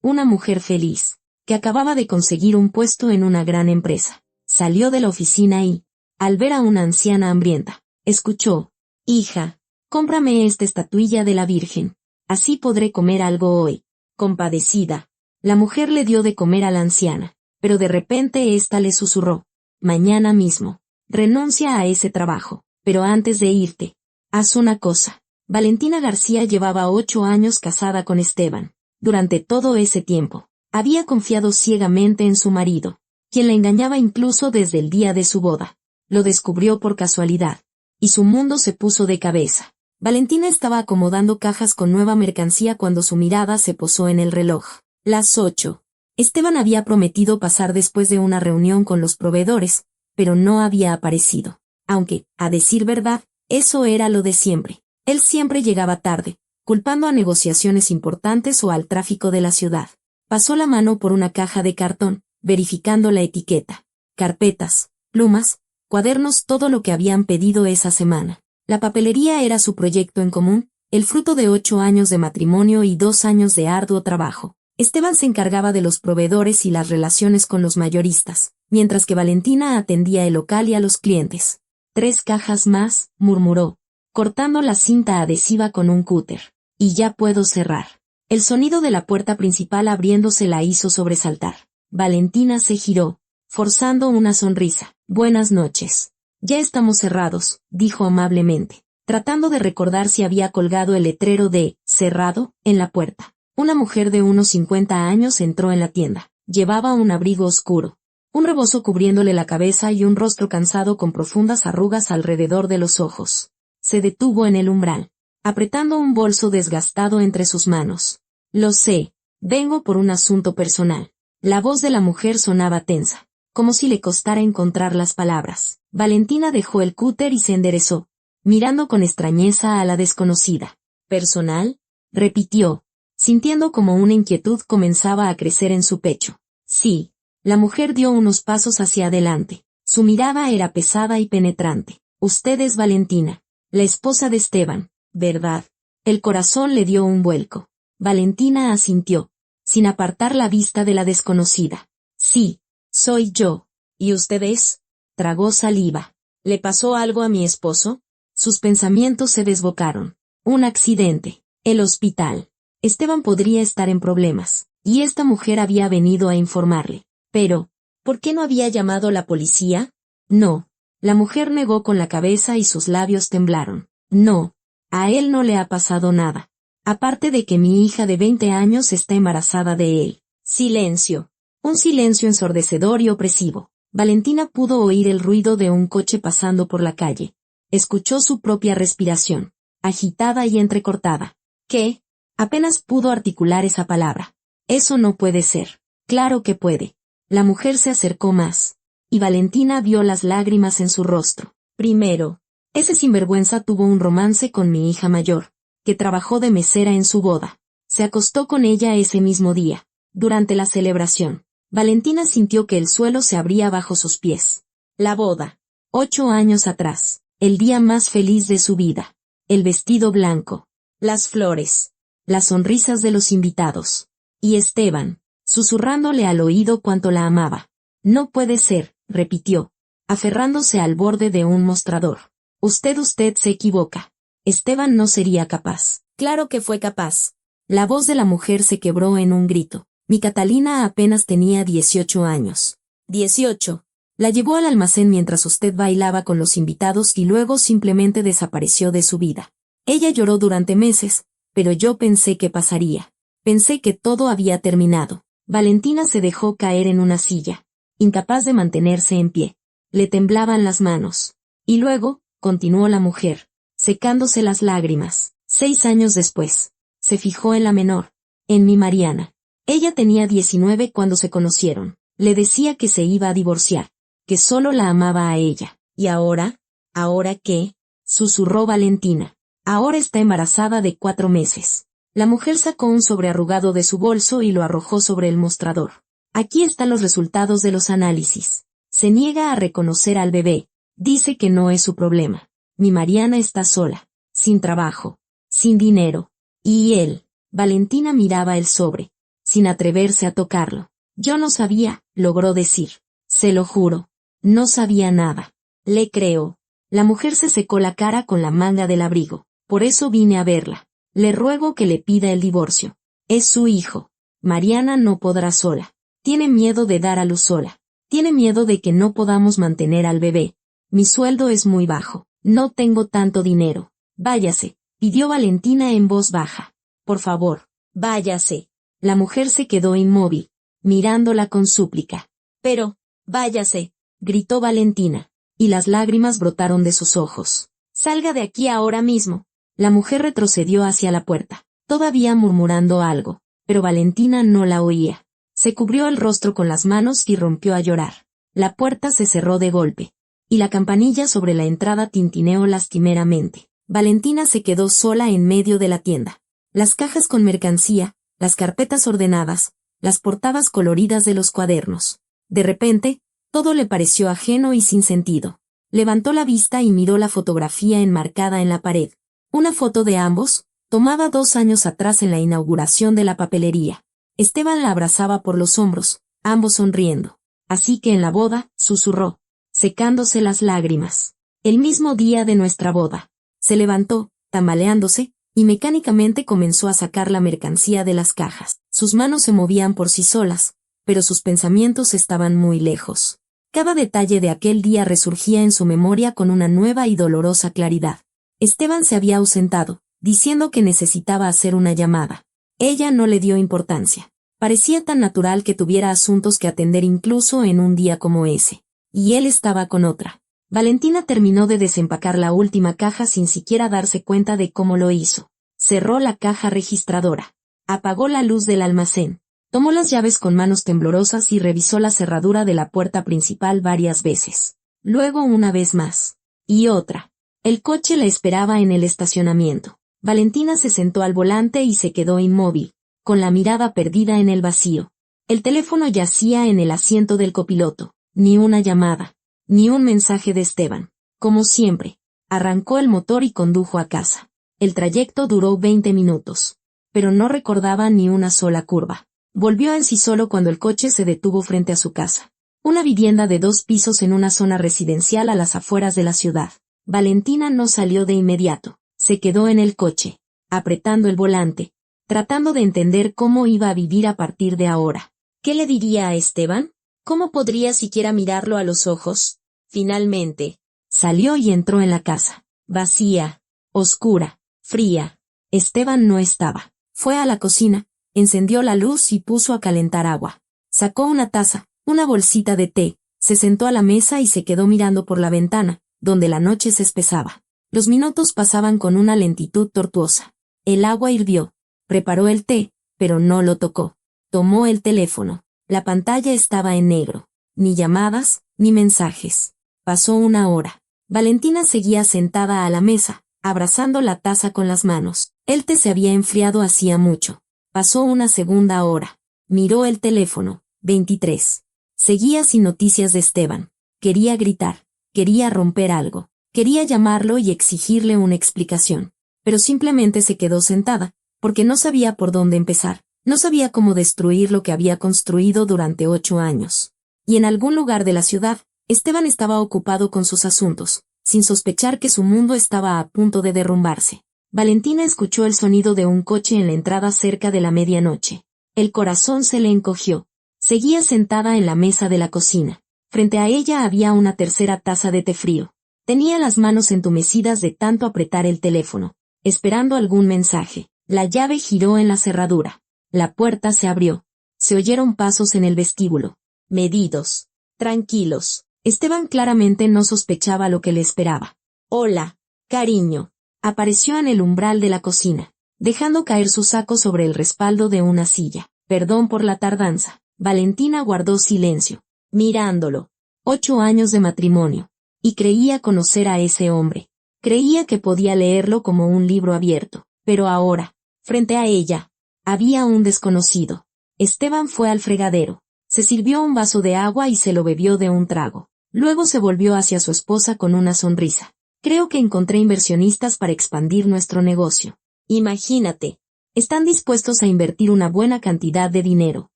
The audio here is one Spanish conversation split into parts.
una mujer feliz, que acababa de conseguir un puesto en una gran empresa. Salió de la oficina y, al ver a una anciana hambrienta, escuchó: «Hija, cómprame esta estatuilla de la Virgen. Así podré comer algo hoy». Compadecida, la mujer le dio de comer a la anciana, pero de repente ésta le susurró: «Mañana mismo, renuncia a ese trabajo, pero antes de irte, haz una cosa». Valentina García llevaba 8 años casada con Esteban. Durante todo ese tiempo, había confiado ciegamente en su marido, quien la engañaba incluso desde el día de su boda. Lo descubrió por casualidad, y su mundo se puso de cabeza. Valentina estaba acomodando cajas con nueva mercancía cuando su mirada se posó en el reloj. Las 8. Esteban había prometido pasar después de una reunión con los proveedores, pero no había aparecido. Aunque, a decir verdad, eso era lo de siempre. Él siempre llegaba tarde, culpando a negociaciones importantes o al tráfico de la ciudad. Pasó la mano por una caja de cartón, verificando la etiqueta. Carpetas, plumas, cuadernos, todo lo que habían pedido esa semana. La papelería era su proyecto en común, el fruto de 8 años de matrimonio y 2 años de arduo trabajo. Esteban se encargaba de los proveedores y las relaciones con los mayoristas, mientras que Valentina atendía el local y a los clientes. 3 cajas más, murmuró, cortando la cinta adhesiva con un cúter. Y ya puedo cerrar. El sonido de la puerta principal abriéndose la hizo sobresaltar. Valentina se giró, forzando una sonrisa. «Buenas noches. Ya estamos cerrados», dijo amablemente, tratando de recordar si había colgado el letrero de «cerrado» en la puerta. Una mujer de unos 50 años entró en la tienda. Llevaba un abrigo oscuro, un rebozo cubriéndole la cabeza y un rostro cansado con profundas arrugas alrededor de los ojos. Se detuvo en el umbral, apretando un bolso desgastado entre sus manos. «Lo sé, vengo por un asunto personal». La voz de la mujer sonaba tensa, como si le costara encontrar las palabras. Valentina dejó el cúter y se enderezó, mirando con extrañeza a la desconocida. «¿Personal?», repitió, sintiendo como una inquietud comenzaba a crecer en su pecho. «Sí». La mujer dio unos pasos hacia adelante. Su mirada era pesada y penetrante. «Usted es Valentina, la esposa de Esteban, ¿verdad?». El corazón le dio un vuelco. Valentina asintió, sin apartar la vista de la desconocida. «Sí, soy yo». «¿Y usted es?». Tragó saliva. «¿Le pasó algo a mi esposo?». Sus pensamientos se desbocaron. Un accidente. El hospital. Esteban podría estar en problemas, y esta mujer había venido a informarle. Pero, ¿por qué no había llamado la policía? No. La mujer negó con la cabeza y sus labios temblaron. «No, a él no le ha pasado nada. Aparte de que mi hija de 20 años está embarazada de él». Silencio. Un silencio ensordecedor y opresivo. Valentina pudo oír el ruido de un coche pasando por la calle. Escuchó su propia respiración, agitada y entrecortada. «¿Qué?». Apenas pudo articular esa palabra. «Eso no puede ser». «Claro que puede». La mujer se acercó más, y Valentina vio las lágrimas en su rostro. «Primero, ese sinvergüenza tuvo un romance con mi hija mayor, que trabajó de mesera en su boda. Se acostó con ella ese mismo día, durante la celebración». Valentina sintió que el suelo se abría bajo sus pies. La boda. 8 años atrás. El día más feliz de su vida. El vestido blanco. Las flores. Las sonrisas de los invitados. Y Esteban, susurrándole al oído cuánto la amaba. «No puede ser», repitió, aferrándose al borde de un mostrador. Usted se equivoca. Esteban no sería capaz». «Claro que fue capaz». La voz de la mujer se quebró en un grito. «Mi Catalina apenas tenía 18 años». «18. La llevó al almacén mientras usted bailaba con los invitados y luego simplemente desapareció de su vida. Ella lloró durante meses, pero yo pensé que pasaría. Pensé que todo había terminado». Valentina se dejó caer en una silla, incapaz de mantenerse en pie. Le temblaban las manos. «Y luego», continuó la mujer, secándose las lágrimas, 6 años después, se fijó en la menor, en mi Mariana. Ella tenía 19 cuando se conocieron. Le decía que se iba a divorciar, que solo la amaba a ella. «¿Y ahora? ¿Ahora qué?», susurró Valentina. «Ahora está embarazada de 4 meses». La mujer sacó un sobre arrugado de su bolso y lo arrojó sobre el mostrador. «Aquí están los resultados de los análisis. Se niega a reconocer al bebé. Dice que no es su problema. Mi Mariana está sola, sin trabajo, sin dinero. Y él». Valentina miraba el sobre. sin atreverse a tocarlo. Yo no sabía, logró decir. Se lo juro. No sabía nada. Le creo. La mujer se secó la cara con la manga del abrigo. Por eso vine a verla. Le ruego que le pida el divorcio. Es su hijo. Mariana no podrá sola. Tiene miedo de dar a luz sola. Tiene miedo de que no podamos mantener al bebé. Mi sueldo es muy bajo. No tengo tanto dinero. Váyase, pidió Valentina en voz baja. Por favor, váyase. La mujer se quedó inmóvil, mirándola con súplica. Pero, váyase, gritó Valentina, y las lágrimas brotaron de sus ojos. Salga de aquí ahora mismo. La mujer retrocedió hacia la puerta, todavía murmurando algo, pero Valentina no la oía. Se cubrió el rostro con las manos y rompió a llorar. La puerta se cerró de golpe, y la campanilla sobre la entrada tintineó lastimeramente. Valentina se quedó sola en medio de la tienda. Las cajas con mercancía, las carpetas ordenadas, las portadas coloridas de los cuadernos. De repente, todo le pareció ajeno y sin sentido. Levantó la vista y miró la fotografía enmarcada en la pared. Una foto de ambos, tomada 2 años atrás en la inauguración de la papelería. Esteban la abrazaba por los hombros, ambos sonriendo. Así que en la boda, susurró, secándose las lágrimas. El mismo día de nuestra boda. Se levantó, tambaleándose, y mecánicamente comenzó a sacar la mercancía de las cajas. Sus manos se movían por sí solas, pero sus pensamientos estaban muy lejos. Cada detalle de aquel día resurgía en su memoria con una nueva y dolorosa claridad. Esteban se había ausentado, diciendo que necesitaba hacer una llamada. Ella no le dio importancia. Parecía tan natural que tuviera asuntos que atender incluso en un día como ese. Y él estaba con otra. Valentina terminó de desempacar la última caja sin siquiera darse cuenta de cómo lo hizo. Cerró la caja registradora. Apagó la luz del almacén. Tomó las llaves con manos temblorosas y revisó la cerradura de la puerta principal varias veces. Luego una vez más. Y otra. El coche la esperaba en el estacionamiento. Valentina se sentó al volante y se quedó inmóvil, con la mirada perdida en el vacío. El teléfono yacía en el asiento del copiloto. Ni una llamada, ni un mensaje de Esteban. Como siempre, arrancó el motor y condujo a casa. El trayecto duró 20 minutos, pero no recordaba ni una sola curva. Volvió en sí solo cuando el coche se detuvo frente a su casa. Una vivienda de 2 pisos en una zona residencial a las afueras de la ciudad. Valentina no salió de inmediato. Se quedó en el coche, apretando el volante, tratando de entender cómo iba a vivir a partir de ahora. ¿Qué le diría a Esteban? ¿Cómo podría siquiera mirarlo a los ojos? Finalmente, salió y entró en la casa. Vacía, oscura, fría. Esteban no estaba. Fue a la cocina, encendió la luz y puso a calentar agua. Sacó una taza, una bolsita de té, se sentó a la mesa y se quedó mirando por la ventana, donde la noche se espesaba. Los minutos pasaban con una lentitud tortuosa. El agua hirvió. Preparó el té, pero no lo tocó. Tomó el teléfono. La pantalla estaba en negro. Ni llamadas, ni mensajes. Pasó una hora. Valentina seguía sentada a la mesa, abrazando la taza con las manos. El té se había enfriado hacía mucho. Pasó una segunda hora. Miró el teléfono. 23. Seguía sin noticias de Esteban. Quería gritar. Quería romper algo. Quería llamarlo y exigirle una explicación. Pero simplemente se quedó sentada, porque no sabía por dónde empezar. No sabía cómo destruir lo que había construido durante 8 años. Y en algún lugar de la ciudad, Esteban estaba ocupado con sus asuntos, sin sospechar que su mundo estaba a punto de derrumbarse. Valentina escuchó el sonido de un coche en la entrada cerca de la medianoche. El corazón se le encogió. Seguía sentada en la mesa de la cocina. Frente a ella había una tercera taza de té frío. Tenía las manos entumecidas de tanto apretar el teléfono, esperando algún mensaje. La llave giró en la cerradura. La puerta se abrió. Se oyeron pasos en el vestíbulo. Medidos. Tranquilos. Esteban claramente no sospechaba lo que le esperaba. Hola, cariño. Apareció en el umbral de la cocina, dejando caer su saco sobre el respaldo de una silla. Perdón por la tardanza. Valentina guardó silencio, mirándolo. 8 años de matrimonio. Y creía conocer a ese hombre. Creía que podía leerlo como un libro abierto. Pero ahora, frente a ella, había un desconocido. Esteban fue al fregadero. Se sirvió un vaso de agua y se lo bebió de un trago. Luego se volvió hacia su esposa con una sonrisa. Creo que encontré inversionistas para expandir nuestro negocio. Imagínate. Están dispuestos a invertir una buena cantidad de dinero.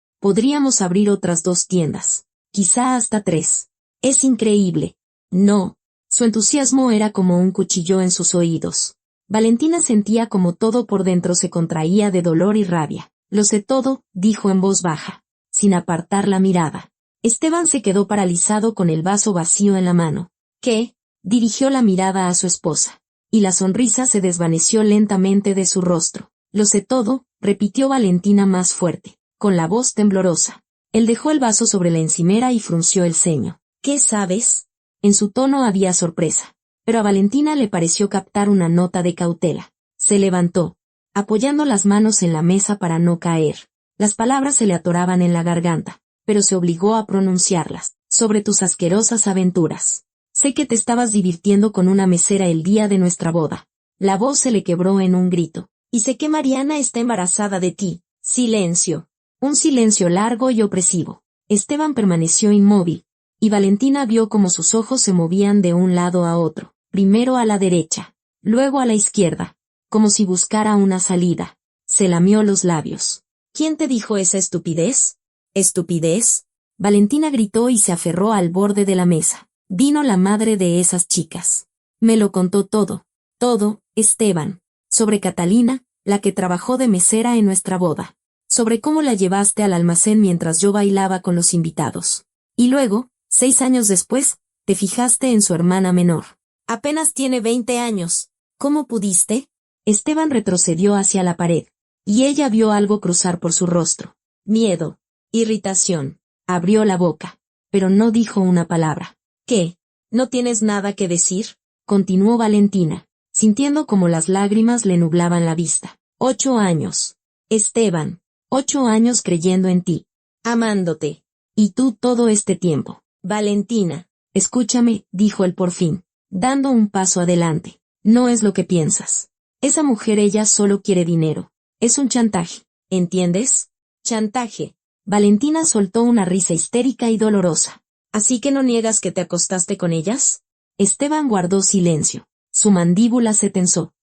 Podríamos abrir otras 2 tiendas. Quizá hasta 3. Es increíble. No. Su entusiasmo era como un cuchillo en sus oídos. Valentina sentía como todo por dentro se contraía de dolor y rabia. Lo sé todo, dijo en voz baja, sin apartar la mirada. Esteban se quedó paralizado con el vaso vacío en la mano. ¿Qué? Dirigió la mirada a su esposa, y la sonrisa se desvaneció lentamente de su rostro. Lo sé todo, repitió Valentina más fuerte, con la voz temblorosa. Él dejó el vaso sobre la encimera y frunció el ceño. ¿Qué sabes? En su tono había sorpresa, pero a Valentina le pareció captar una nota de cautela. Se levantó, apoyando las manos en la mesa para no caer. Las palabras se le atoraban en la garganta, pero se obligó a pronunciarlas. Sobre tus asquerosas aventuras. Sé que te estabas divirtiendo con una mesera el día de nuestra boda. La voz se le quebró en un grito. Y sé que Mariana está embarazada de ti. Silencio. Un silencio largo y opresivo. Esteban permaneció inmóvil, y Valentina vio cómo sus ojos se movían de un lado a otro, primero a la derecha, luego a la izquierda, como si buscara una salida. Se lamió los labios. ¿Quién te dijo esa estupidez? ¿Estupidez? Valentina gritó y se aferró al borde de la mesa. Vino la madre de esas chicas. Me lo contó todo. Todo, Esteban. Sobre Catalina, la que trabajó de mesera en nuestra boda. Sobre cómo la llevaste al almacén mientras yo bailaba con los invitados. Y luego, 6 años después, te fijaste en su hermana menor. Apenas tiene 20 años. ¿Cómo pudiste? Esteban retrocedió hacia la pared, y ella vio algo cruzar por su rostro. Miedo. Irritación. Abrió la boca, pero no dijo una palabra. ¿Qué? ¿No tienes nada que decir? Continuó Valentina, sintiendo como las lágrimas le nublaban la vista. 8 años. Esteban. 8 años creyendo en ti. Amándote. Y tú todo este tiempo. Valentina. Escúchame, dijo él por fin, dando un paso adelante. No es lo que piensas. Esa mujer ella solo quiere dinero. Es un chantaje. ¿Entiendes? Chantaje. Valentina soltó una risa histérica y dolorosa. ¿Así que no niegas que te acostaste con ellas? Esteban guardó silencio. Su mandíbula se tensó.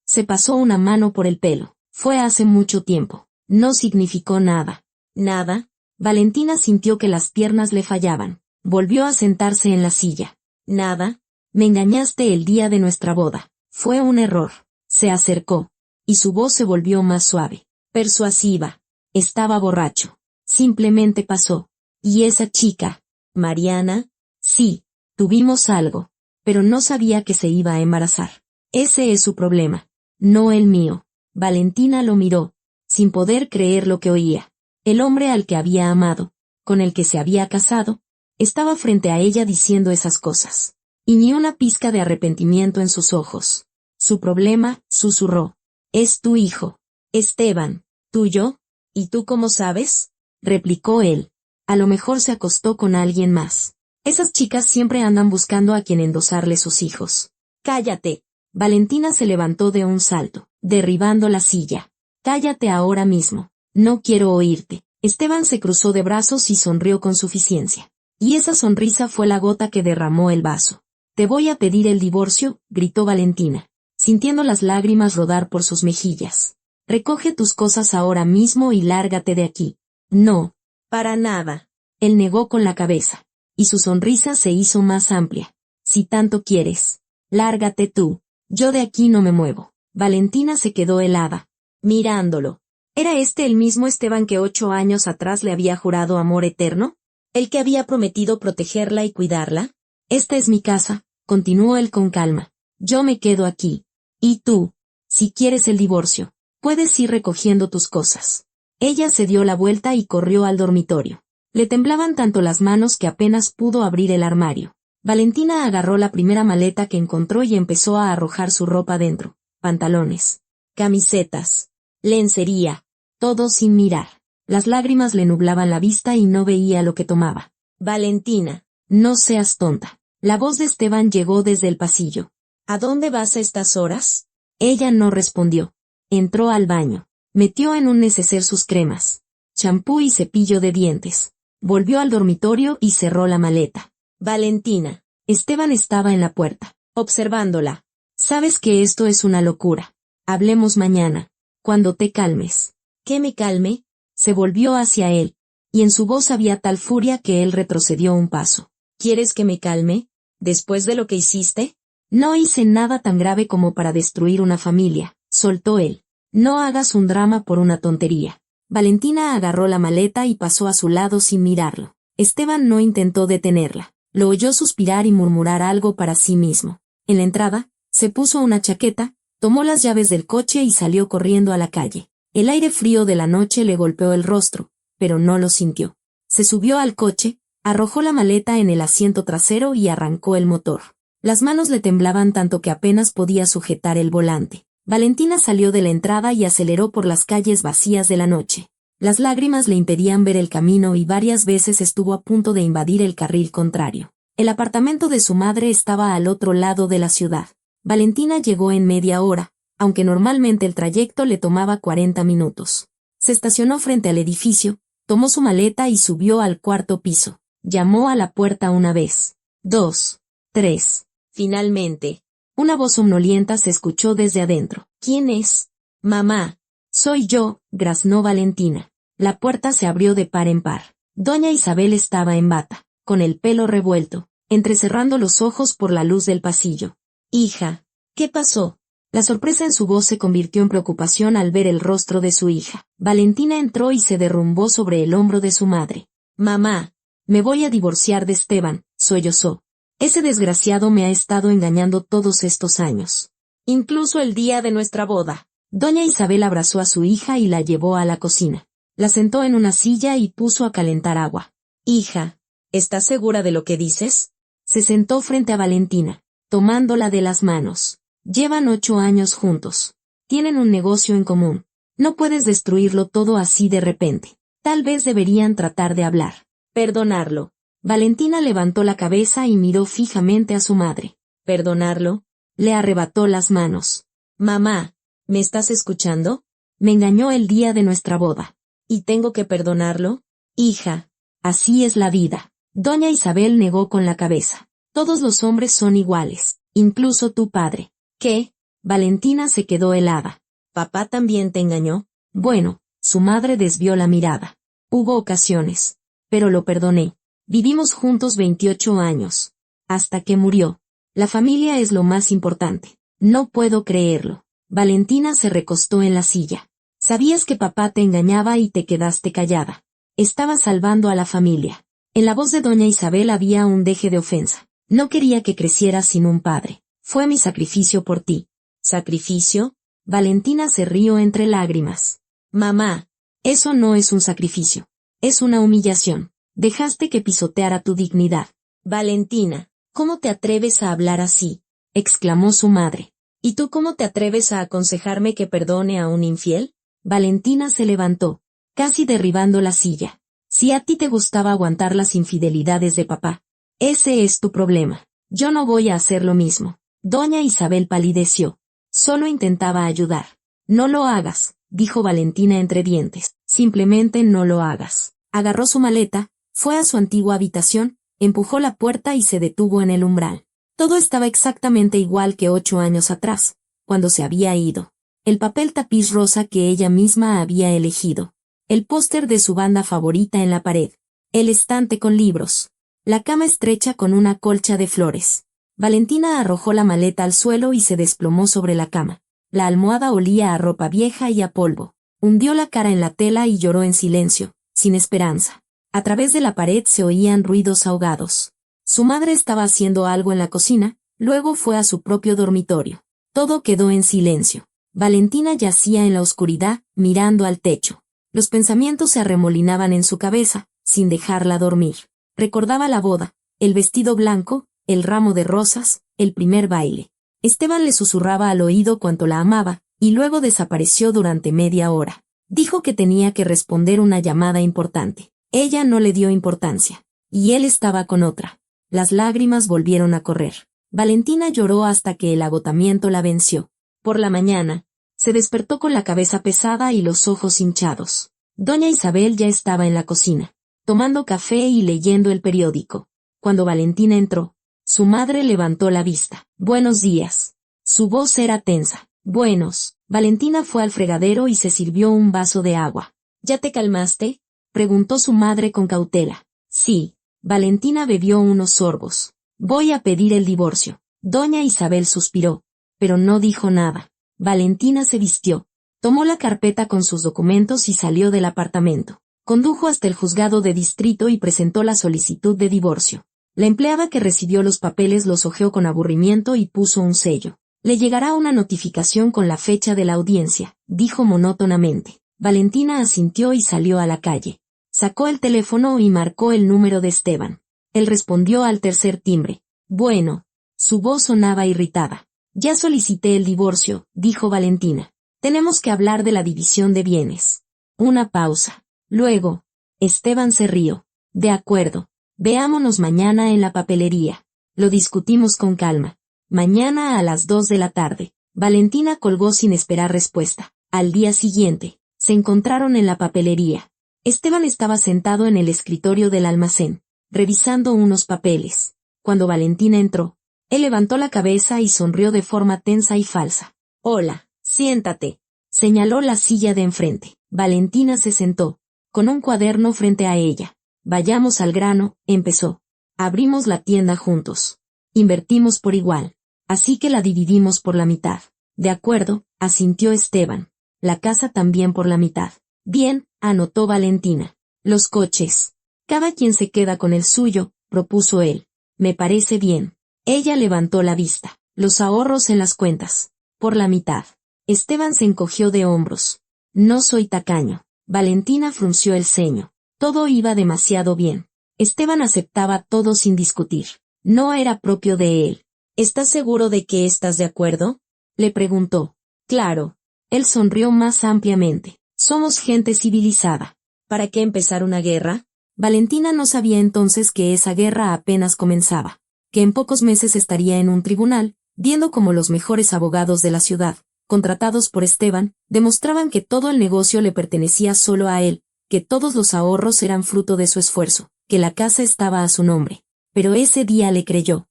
Se pasó una mano por el pelo. Fue hace mucho tiempo. No significó nada. ¿Nada? Valentina sintió que las piernas le fallaban. Volvió a sentarse en la silla. ¿Nada? Me engañaste el día de nuestra boda. Fue un error. Se acercó, y su voz se volvió más suave. Persuasiva. Estaba borracho. Simplemente pasó. ¿Y esa chica? Mariana? Sí, tuvimos algo, pero no sabía que se iba a embarazar. Ese es su problema, no el mío. Valentina lo miró, sin poder creer lo que oía. El hombre al que había amado, con el que se había casado, estaba frente a ella diciendo esas cosas. Y ni una pizca de arrepentimiento en sus ojos. Su problema, susurró. Es tu hijo. Esteban. ¿Tuyo? ¿Y tú cómo sabes? Replicó él. A lo mejor se acostó con alguien más. Esas chicas siempre andan buscando a quien endosarle sus hijos. Cállate. Valentina se levantó de un salto, derribando la silla. Cállate ahora mismo. No quiero oírte. Esteban se cruzó de brazos y sonrió con suficiencia. Y esa sonrisa fue la gota que derramó el vaso. Te voy a pedir el divorcio, gritó Valentina, sintiendo las lágrimas rodar por sus mejillas. Recoge tus cosas ahora mismo y lárgate de aquí. No. Para nada. Él negó con la cabeza, y su sonrisa se hizo más amplia. Si tanto quieres, lárgate tú. Yo de aquí no me muevo. Valentina se quedó helada, mirándolo. ¿Era este el mismo Esteban que 8 años atrás le había jurado amor eterno? ¿El que había prometido protegerla y cuidarla? Esta es mi casa, continuó él con calma. Yo me quedo aquí. Y tú, si quieres el divorcio, puedes ir recogiendo tus cosas. Ella se dio la vuelta y corrió al dormitorio. Le temblaban tanto las manos que apenas pudo abrir el armario. Valentina agarró la primera maleta que encontró y empezó a arrojar su ropa dentro. Pantalones, camisetas, lencería, todo sin mirar. Las lágrimas le nublaban la vista y no veía lo que tomaba. Valentina, no seas tonta. La voz de Esteban llegó desde el pasillo. ¿A dónde vas a estas horas? Ella no respondió. Entró al baño. Metió en un neceser sus cremas, champú y cepillo de dientes. Volvió al dormitorio y cerró la maleta. Valentina. Esteban estaba en la puerta, observándola. Sabes que esto es una locura. Hablemos mañana. Cuando te calmes. ¿Qué me calme? Se volvió hacia él, y en su voz había tal furia que él retrocedió un paso. ¿Quieres que me calme? ¿Después de lo que hiciste? No hice nada tan grave como para destruir una familia, soltó él. No hagas un drama por una tontería. Valentina agarró la maleta y pasó a su lado sin mirarlo. Esteban no intentó detenerla. Lo oyó suspirar y murmurar algo para sí mismo. En la entrada, se puso una chaqueta, tomó las llaves del coche y salió corriendo a la calle. El aire frío de la noche le golpeó el rostro, pero no lo sintió. Se subió al coche, arrojó la maleta en el asiento trasero y arrancó el motor. Las manos le temblaban tanto que apenas podía sujetar el volante. Valentina salió de la entrada y aceleró por las calles vacías de la noche. Las lágrimas le impedían ver el camino y varias veces estuvo a punto de invadir el carril contrario. El apartamento de su madre estaba al otro lado de la ciudad. Valentina llegó en media hora, aunque normalmente el trayecto le tomaba 40 minutos. Se estacionó frente al edificio, tomó su maleta y subió al cuarto piso. Llamó a la puerta una vez, 2, 3. Finalmente, una voz somnolienta se escuchó desde adentro. ¿Quién es? Mamá. Soy yo, graznó Valentina. La puerta se abrió de par en par. Doña Isabel estaba en bata, con el pelo revuelto, entrecerrando los ojos por la luz del pasillo. Hija, ¿qué pasó? La sorpresa en su voz se convirtió en preocupación al ver el rostro de su hija. Valentina entró y se derrumbó sobre el hombro de su madre. Mamá, me voy a divorciar de Esteban, sollozó. Ese desgraciado me ha estado engañando todos estos años. Incluso el día de nuestra boda. Doña Isabel abrazó a su hija y la llevó a la cocina. La sentó en una silla y puso a calentar agua. Hija, ¿estás segura de lo que dices? Se sentó frente a Valentina, tomándola de las manos. Llevan 8 años juntos. Tienen un negocio en común. No puedes destruirlo todo así de repente. Tal vez deberían tratar de hablar. Perdonarlo. Valentina levantó la cabeza y miró fijamente a su madre. ¿Perdonarlo? Le arrebató las manos. Mamá, ¿me estás escuchando? Me engañó el día de nuestra boda. ¿Y tengo que perdonarlo? Hija, así es la vida. Doña Isabel negó con la cabeza. Todos los hombres son iguales, incluso tu padre. ¿Qué? Valentina se quedó helada. ¿Papá también te engañó? Bueno, su madre desvió la mirada. Hubo ocasiones, pero lo perdoné. Vivimos juntos 28 años. Hasta que murió. La familia es lo más importante. No puedo creerlo. Valentina se recostó en la silla. Sabías que papá te engañaba y te quedaste callada. Estaba salvando a la familia. En la voz de doña Isabel había un deje de ofensa. No quería que crecieras sin un padre. Fue mi sacrificio por ti. ¿Sacrificio? Valentina se rió entre lágrimas. Mamá, eso no es un sacrificio. Es una humillación. Dejaste que pisoteara tu dignidad. Valentina, ¿cómo te atreves a hablar así? Exclamó su madre. ¿Y tú cómo te atreves a aconsejarme que perdone a un infiel? Valentina se levantó, casi derribando la silla. Si a ti te gustaba aguantar las infidelidades de papá, ese es tu problema. Yo no voy a hacer lo mismo. Doña Isabel palideció. Solo intentaba ayudar. No lo hagas, dijo Valentina entre dientes. Simplemente no lo hagas. Agarró su maleta, fue a su antigua habitación, empujó la puerta y se detuvo en el umbral. Todo estaba exactamente igual que 8 años atrás, cuando se había ido. El papel tapiz rosa que ella misma había elegido. El póster de su banda favorita en la pared. El estante con libros. La cama estrecha con una colcha de flores. Valentina arrojó la maleta al suelo y se desplomó sobre la cama. La almohada olía a ropa vieja y a polvo. Hundió la cara en la tela y lloró en silencio, sin esperanza. A través de la pared se oían ruidos ahogados. Su madre estaba haciendo algo en la cocina, luego fue a su propio dormitorio. Todo quedó en silencio. Valentina yacía en la oscuridad, mirando al techo. Los pensamientos se arremolinaban en su cabeza, sin dejarla dormir. Recordaba la boda, el vestido blanco, el ramo de rosas, el primer baile. Esteban le susurraba al oído cuánto la amaba, y luego desapareció durante media hora. Dijo que tenía que responder una llamada importante. Ella no le dio importancia, y él estaba con otra. Las lágrimas volvieron a correr. Valentina lloró hasta que el agotamiento la venció. Por la mañana, se despertó con la cabeza pesada y los ojos hinchados. Doña Isabel ya estaba en la cocina, tomando café y leyendo el periódico. Cuando Valentina entró, su madre levantó la vista. Buenos días. Su voz era tensa. Buenos. Valentina fue al fregadero y se sirvió un vaso de agua. ¿Ya te calmaste?, preguntó su madre con cautela. Sí. Valentina bebió unos sorbos. Voy a pedir el divorcio. Doña Isabel suspiró, pero no dijo nada. Valentina se vistió, tomó la carpeta con sus documentos y salió del apartamento. Condujo hasta el juzgado de distrito y presentó la solicitud de divorcio. La empleada que recibió los papeles los hojeó con aburrimiento y puso un sello. Le llegará una notificación con la fecha de la audiencia, dijo monótonamente. Valentina asintió y salió a la calle. Sacó el teléfono y marcó el número de Esteban. Él respondió al tercer timbre. Bueno. Su voz sonaba irritada. Ya solicité el divorcio, dijo Valentina. Tenemos que hablar de la división de bienes. Una pausa. Luego, Esteban se rió. De acuerdo. Veámonos mañana en la papelería. Lo discutimos con calma. Mañana a las 2 de la tarde. Valentina colgó sin esperar respuesta. Al día siguiente, se encontraron en la papelería. Esteban estaba sentado en el escritorio del almacén, revisando unos papeles. Cuando Valentina entró, él levantó la cabeza y sonrió de forma tensa y falsa. Hola, siéntate. Señaló la silla de enfrente. Valentina se sentó, con un cuaderno frente a ella. Vayamos al grano, empezó. Abrimos la tienda juntos. Invertimos por igual. Así que la dividimos por la mitad. De acuerdo, asintió Esteban. La casa también por la mitad. Bien, anotó Valentina. Los coches. Cada quien se queda con el suyo, propuso él. Me parece bien. Ella levantó la vista. Los ahorros en las cuentas. Por la mitad. Esteban se encogió de hombros. No soy tacaño. Valentina frunció el ceño. Todo iba demasiado bien. Esteban aceptaba todo sin discutir. No era propio de él. ¿Estás seguro de que estás de acuerdo?, le preguntó. Claro. Él sonrió más ampliamente. Somos gente civilizada. ¿Para qué empezar una guerra? Valentina no sabía entonces que esa guerra apenas comenzaba, que en pocos meses estaría en un tribunal, viendo cómo los mejores abogados de la ciudad, contratados por Esteban, demostraban que todo el negocio le pertenecía solo a él, que todos los ahorros eran fruto de su esfuerzo, que la casa estaba a su nombre. Pero ese día le creyó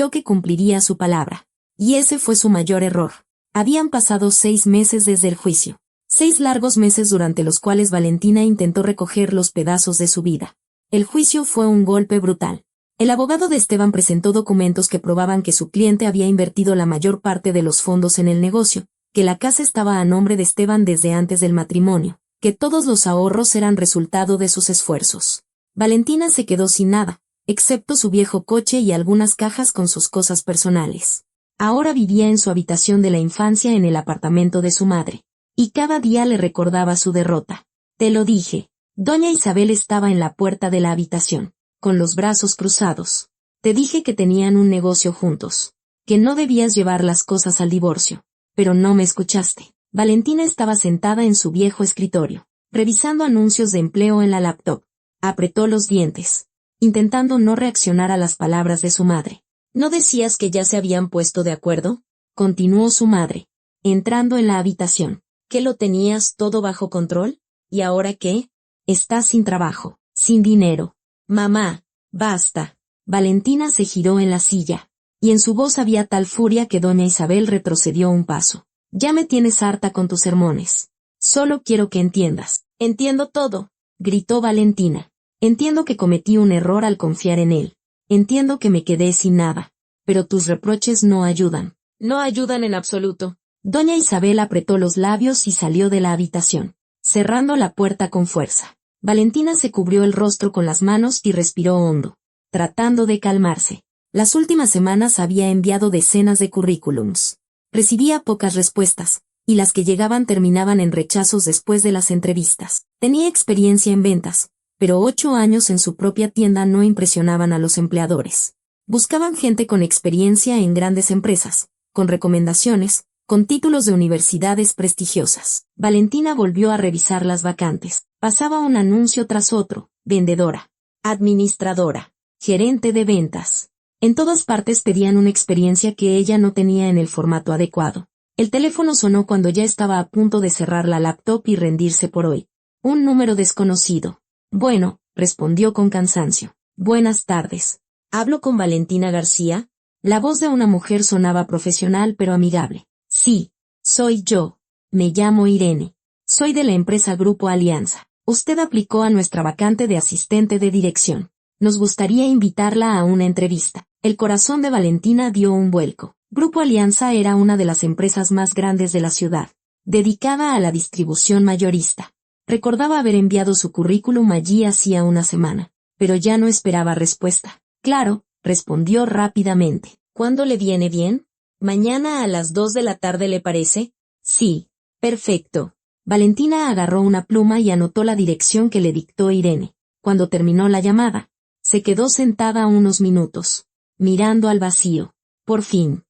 que cumpliría su palabra. Y ese fue su mayor error. Habían pasado 6 meses desde el juicio. 6 largos meses durante los cuales Valentina intentó recoger los pedazos de su vida. El juicio fue un golpe brutal. El abogado de Esteban presentó documentos que probaban que su cliente había invertido la mayor parte de los fondos en el negocio, que la casa estaba a nombre de Esteban desde antes del matrimonio, que todos los ahorros eran resultado de sus esfuerzos. Valentina se quedó sin nada, excepto su viejo coche y algunas cajas con sus cosas personales. Ahora vivía en su habitación de la infancia en el apartamento de su madre, y cada día le recordaba su derrota. Te lo dije. Doña Isabel estaba en la puerta de la habitación, con los brazos cruzados. Te dije que tenían un negocio juntos, que no debías llevar las cosas al divorcio, pero no me escuchaste. Valentina estaba sentada en su viejo escritorio, revisando anuncios de empleo en la laptop. Apretó los dientes, intentando no reaccionar a las palabras de su madre. ¿No decías que ya se habían puesto de acuerdo?, continuó su madre, entrando en la habitación. ¿Que lo tenías todo bajo control? ¿Y ahora qué? Estás sin trabajo, sin dinero. Mamá, basta. Valentina se giró en la silla, y en su voz había tal furia que doña Isabel retrocedió un paso. Ya me tienes harta con tus sermones. Solo quiero que entiendas. Entiendo todo, gritó Valentina. Entiendo que cometí un error al confiar en él. Entiendo que me quedé sin nada. Pero tus reproches no ayudan. No ayudan en absoluto. Doña Isabel apretó los labios y salió de la habitación, cerrando la puerta con fuerza. Valentina se cubrió el rostro con las manos y respiró hondo, tratando de calmarse. Las últimas semanas había enviado decenas de currículums. Recibía pocas respuestas, y las que llegaban terminaban en rechazos después de las entrevistas. Tenía experiencia en ventas, pero 8 años en su propia tienda no impresionaban a los empleadores. Buscaban gente con experiencia en grandes empresas, con recomendaciones, con títulos de universidades prestigiosas. Valentina volvió a revisar las vacantes. Pasaba un anuncio tras otro: vendedora, administradora, gerente de ventas. En todas partes pedían una experiencia que ella no tenía en el formato adecuado. El teléfono sonó cuando ya estaba a punto de cerrar la laptop y rendirse por hoy. Un número desconocido. Bueno, respondió con cansancio. Buenas tardes. ¿Hablo con Valentina García? La voz de una mujer sonaba profesional pero amigable. Sí, Soy yo. Me llamo Irene. Soy de la empresa Grupo Alianza. Usted aplicó a nuestra vacante de asistente de dirección. Nos gustaría invitarla a una entrevista. El corazón de Valentina dio un vuelco. Grupo Alianza era una de las empresas más grandes de la ciudad, dedicada a la distribución mayorista. Recordaba haber enviado su currículum allí hacía una semana, pero ya no esperaba respuesta. Claro, respondió rápidamente. ¿Cuándo le viene bien? ¿Mañana a las 2 de la tarde le parece? Sí. Perfecto. Valentina agarró una pluma y anotó la dirección que le dictó Irene. Cuando terminó la llamada, se quedó sentada unos minutos, mirando al vacío. Por fin,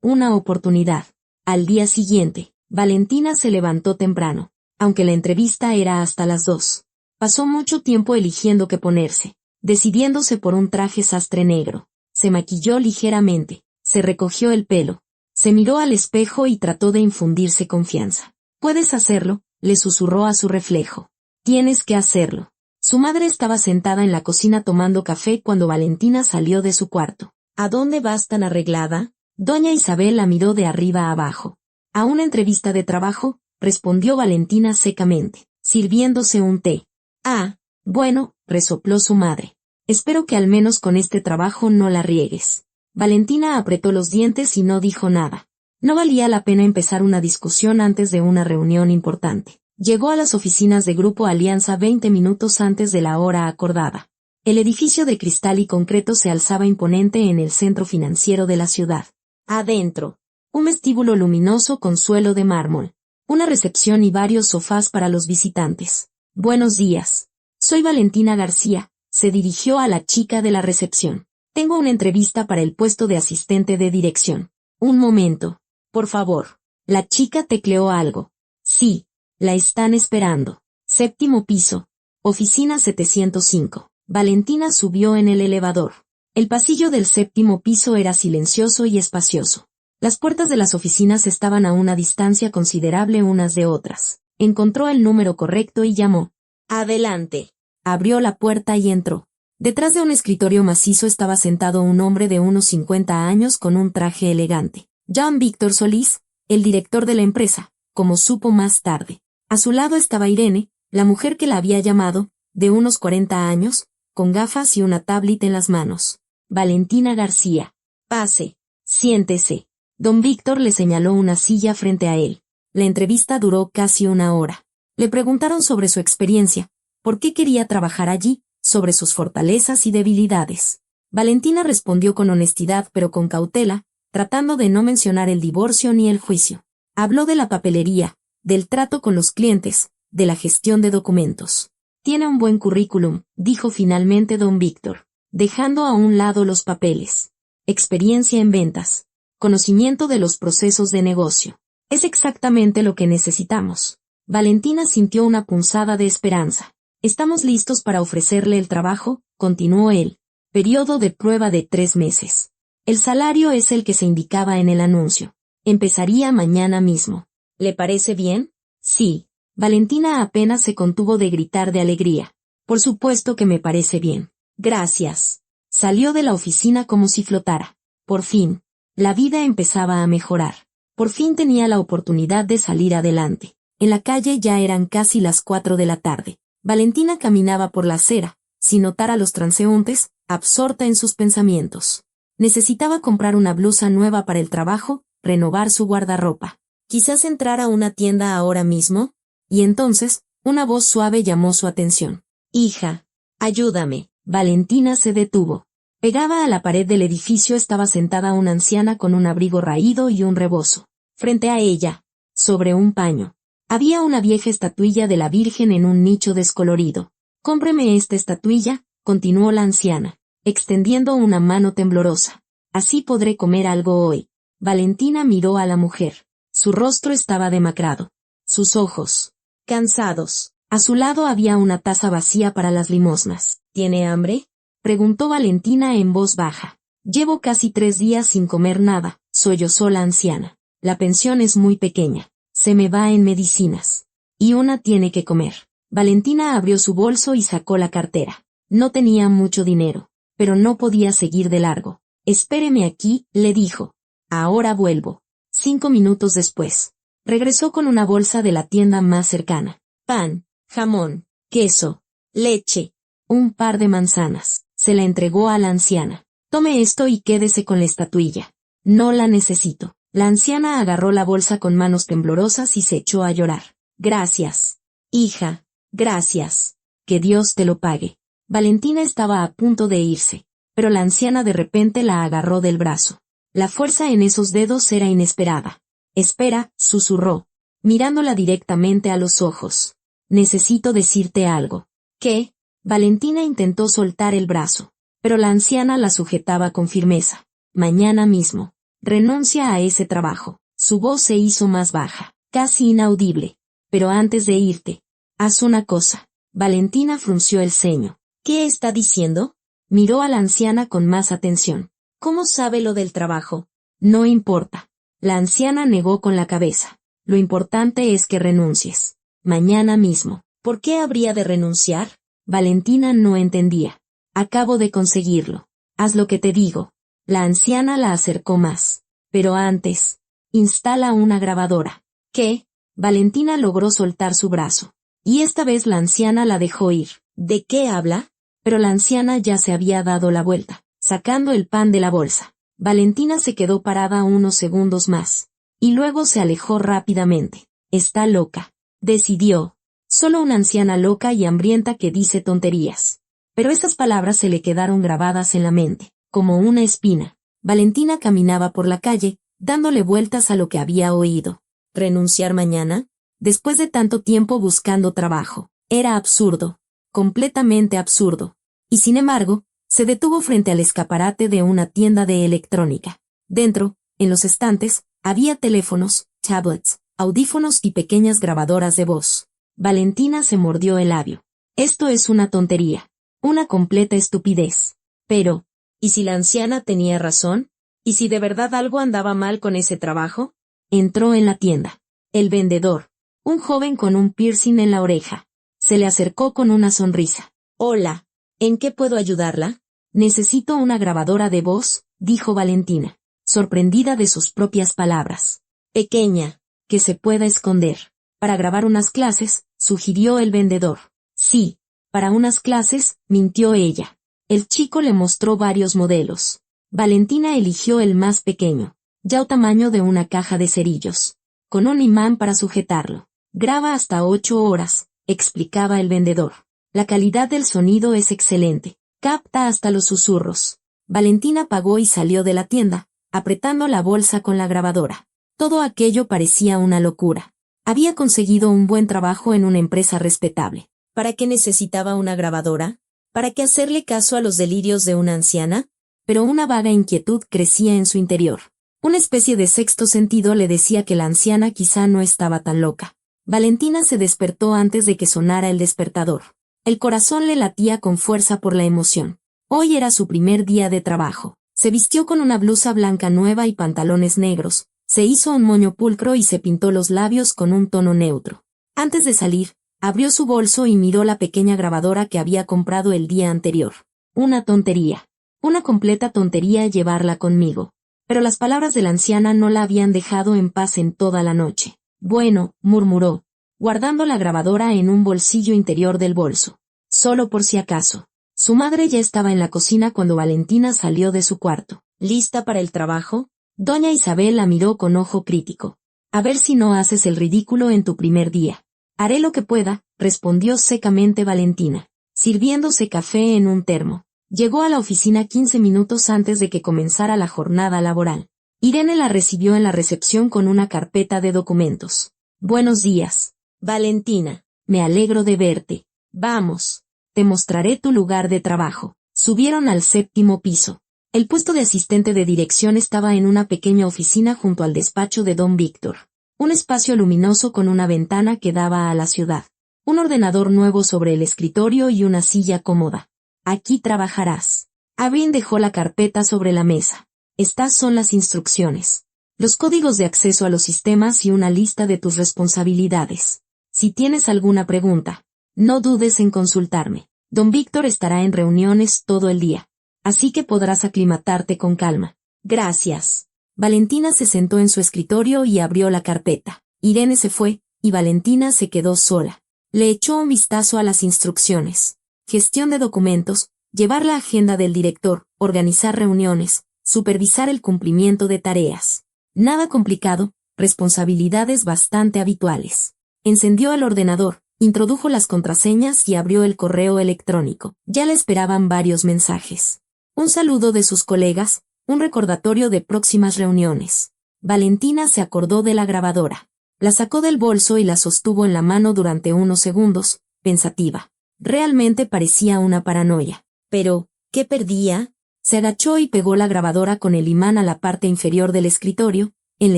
una oportunidad. Al día siguiente, Valentina se levantó temprano, aunque la entrevista era hasta las 2. Pasó mucho tiempo eligiendo qué ponerse, decidiéndose por un traje sastre negro. Se maquilló ligeramente, se recogió el pelo, se miró al espejo y trató de infundirse confianza. «Puedes hacerlo», le susurró a su reflejo. «Tienes que hacerlo». Su madre estaba sentada en la cocina tomando café cuando Valentina salió de su cuarto. «¿A dónde vas tan arreglada?» Doña Isabel la miró de arriba a abajo. «A una entrevista de trabajo», respondió Valentina secamente, sirviéndose un té. «Ah, bueno», resopló su madre. «Espero que al menos con este trabajo no la riegues». Valentina apretó los dientes y no dijo nada. No valía la pena empezar una discusión antes de una reunión importante. Llegó a las oficinas de Grupo Alianza 20 minutos antes de la hora acordada. El edificio de cristal y concreto se alzaba imponente en el centro financiero de la ciudad. Adentro, un vestíbulo luminoso con suelo de mármol, una recepción y varios sofás para los visitantes. «Buenos días. Soy Valentina García», se dirigió a la chica de la recepción. «Tengo una entrevista para el puesto de asistente de dirección». «Un momento, por favor». La chica tecleó algo. «Sí, la están esperando. 7º piso. Oficina 705». Valentina subió en el elevador. El pasillo del 7º piso era silencioso y espacioso. Las puertas de las oficinas estaban a una distancia considerable unas de otras. Encontró el número correcto y llamó. «Adelante». Abrió la puerta y entró. Detrás de un escritorio macizo estaba sentado un hombre de unos 50 años con un traje elegante. John Víctor Solís, el director de la empresa, como supo más tarde. A su lado estaba Irene, la mujer que la había llamado, de unos 40 años, con gafas y una tablet en las manos. «Valentina García. Pase. Siéntese». Don Víctor le señaló una silla frente a él. La entrevista duró casi una hora. Le preguntaron sobre su experiencia, por qué quería trabajar allí, sobre sus fortalezas y debilidades. Valentina respondió con honestidad pero con cautela, tratando de no mencionar el divorcio ni el juicio. Habló de la papelería, del trato con los clientes, de la gestión de documentos. «Tiene un buen currículum», dijo finalmente don Víctor, dejando a un lado los papeles. «Experiencia en ventas. Conocimiento de los procesos de negocio. Es exactamente lo que necesitamos». Valentina sintió una punzada de esperanza. «Estamos listos para ofrecerle el trabajo», continuó él. «Periodo de prueba de 3 meses. El salario es el que se indicaba en el anuncio. Empezaría mañana mismo. ¿Le parece bien?» «Sí». Valentina apenas se contuvo de gritar de alegría. «Por supuesto que me parece bien. Gracias». Salió de la oficina como si flotara. Por fin, la vida empezaba a mejorar. Por fin tenía la oportunidad de salir adelante. En la calle ya eran casi las 4 de la tarde. Valentina caminaba por la acera, sin notar a los transeúntes, absorta en sus pensamientos. Necesitaba comprar una blusa nueva para el trabajo, renovar su guardarropa. Quizás entrar a una tienda ahora mismo. Y entonces, una voz suave llamó su atención. «Hija, ayúdame». Valentina se detuvo. Pegada a la pared del edificio estaba sentada una anciana con un abrigo raído y un rebozo. Frente a ella, sobre un paño, había una vieja estatuilla de la Virgen en un nicho descolorido. «Cómpreme esta estatuilla», continuó la anciana, extendiendo una mano temblorosa. «Así podré comer algo hoy». Valentina miró a la mujer. Su rostro estaba demacrado. Sus ojos, cansados. A su lado había una taza vacía para las limosnas. «¿Tiene hambre?», preguntó Valentina en voz baja. «Llevo casi 3 días sin comer nada», sollozó la anciana. «La pensión es muy pequeña. Se me va en medicinas. Y una tiene que comer». Valentina abrió su bolso y sacó la cartera. No tenía mucho dinero, pero no podía seguir de largo. «Espéreme aquí», le dijo. «Ahora vuelvo». 5 minutos después, regresó con una bolsa de la tienda más cercana. Pan, jamón, queso, leche, un par de manzanas. Se la entregó a la anciana. Tome esto y quédese con la estatuilla. No la necesito. La anciana agarró la bolsa con manos temblorosas y se echó a llorar. Gracias. Hija, gracias. Que Dios te lo pague. Valentina estaba a punto de irse, pero la anciana de repente la agarró del brazo. La fuerza en esos dedos era inesperada. Espera, susurró, mirándola directamente a los ojos. Necesito decirte algo. ¿Qué? Valentina intentó soltar el brazo, pero la anciana la sujetaba con firmeza. Mañana mismo. Renuncia a ese trabajo. Su voz se hizo más baja, casi inaudible. Pero antes de irte, haz una cosa. Valentina frunció el ceño. ¿Qué está diciendo? Miró a la anciana con más atención. ¿Cómo sabe lo del trabajo? No importa. La anciana negó con la cabeza. Lo importante es que renuncies. Mañana mismo. ¿Por qué habría de renunciar? Valentina no entendía. Acabo de conseguirlo. Haz lo que te digo. La anciana la acercó más. Pero antes, instala una grabadora. ¿Qué? Valentina logró soltar su brazo. Y esta vez la anciana la dejó ir. ¿De qué habla? Pero la anciana ya se había dado la vuelta, sacando el pan de la bolsa. Valentina se quedó parada unos segundos más. Y luego se alejó rápidamente. Está loca. Decidió. Solo una anciana loca y hambrienta que dice tonterías. Pero esas palabras se le quedaron grabadas en la mente, como una espina. Valentina caminaba por la calle, dándole vueltas a lo que había oído. ¿Renunciar mañana? Después de tanto tiempo buscando trabajo. Era absurdo. Completamente absurdo. Y sin embargo, se detuvo frente al escaparate de una tienda de electrónica. Dentro, en los estantes, había teléfonos, tablets, audífonos y pequeñas grabadoras de voz. Valentina se mordió el labio. Esto es una tontería. Una completa estupidez. Pero, ¿y si la anciana tenía razón? ¿Y si de verdad algo andaba mal con ese trabajo? Entró en la tienda. El vendedor, un joven con un piercing en la oreja, se le acercó con una sonrisa. Hola, ¿en qué puedo ayudarla? Necesito una grabadora de voz, dijo Valentina, sorprendida de sus propias palabras. Pequeña, que se pueda esconder. Para grabar unas clases, sugirió el vendedor. Sí, para unas clases, mintió ella. El chico le mostró varios modelos. Valentina eligió el más pequeño, ya al tamaño de una caja de cerillos, con un imán para sujetarlo. Graba hasta 8 horas, explicaba el vendedor. La calidad del sonido es excelente, capta hasta los susurros. Valentina pagó y salió de la tienda, apretando la bolsa con la grabadora. Todo aquello parecía una locura. Había conseguido un buen trabajo en una empresa respetable. ¿Para qué necesitaba una grabadora? ¿Para qué hacerle caso a los delirios de una anciana? Pero una vaga inquietud crecía en su interior. Una especie de sexto sentido le decía que la anciana quizá no estaba tan loca. Valentina se despertó antes de que sonara el despertador. El corazón le latía con fuerza por la emoción. Hoy era su primer día de trabajo. Se vistió con una blusa blanca nueva y pantalones negros, se hizo un moño pulcro y se pintó los labios con un tono neutro. Antes de salir, abrió su bolso y miró la pequeña grabadora que había comprado el día anterior. Una tontería. Una completa tontería llevarla conmigo. Pero las palabras de la anciana no la habían dejado en paz en toda la noche. Bueno, murmuró, guardando la grabadora en un bolsillo interior del bolso. Solo por si acaso. Su madre ya estaba en la cocina cuando Valentina salió de su cuarto. ¿Lista para el trabajo? Doña Isabel la miró con ojo crítico. A ver si no haces el ridículo en tu primer día. Haré lo que pueda, respondió secamente Valentina, sirviéndose café en un termo. Llegó a la oficina 15 minutos antes de que comenzara la jornada laboral. Irene la recibió en la recepción con una carpeta de documentos. Buenos días, Valentina. Me alegro de verte. Vamos. Te mostraré tu lugar de trabajo. Subieron al 7º piso. El puesto de asistente de dirección estaba en una pequeña oficina junto al despacho de don Víctor. Un espacio luminoso con una ventana que daba a la ciudad. Un ordenador nuevo sobre el escritorio y una silla cómoda. Aquí trabajarás. Avin dejó la carpeta sobre la mesa. Estas son las instrucciones. Los códigos de acceso a los sistemas y una lista de tus responsabilidades. Si tienes alguna pregunta, no dudes en consultarme. Don Víctor estará en reuniones todo el día. Así que podrás aclimatarte con calma. Gracias. Valentina se sentó en su escritorio y abrió la carpeta. Irene se fue, y Valentina se quedó sola. Le echó un vistazo a las instrucciones. Gestión de documentos, llevar la agenda del director, organizar reuniones, supervisar el cumplimiento de tareas. Nada complicado, responsabilidades bastante habituales. Encendió el ordenador, introdujo las contraseñas y abrió el correo electrónico. Ya le esperaban varios mensajes. Un saludo de sus colegas, un recordatorio de próximas reuniones. Valentina se acordó de la grabadora. La sacó del bolso y la sostuvo en la mano durante unos segundos, pensativa. Realmente parecía una paranoia. Pero, ¿qué perdía? Se agachó y pegó la grabadora con el imán a la parte inferior del escritorio, en la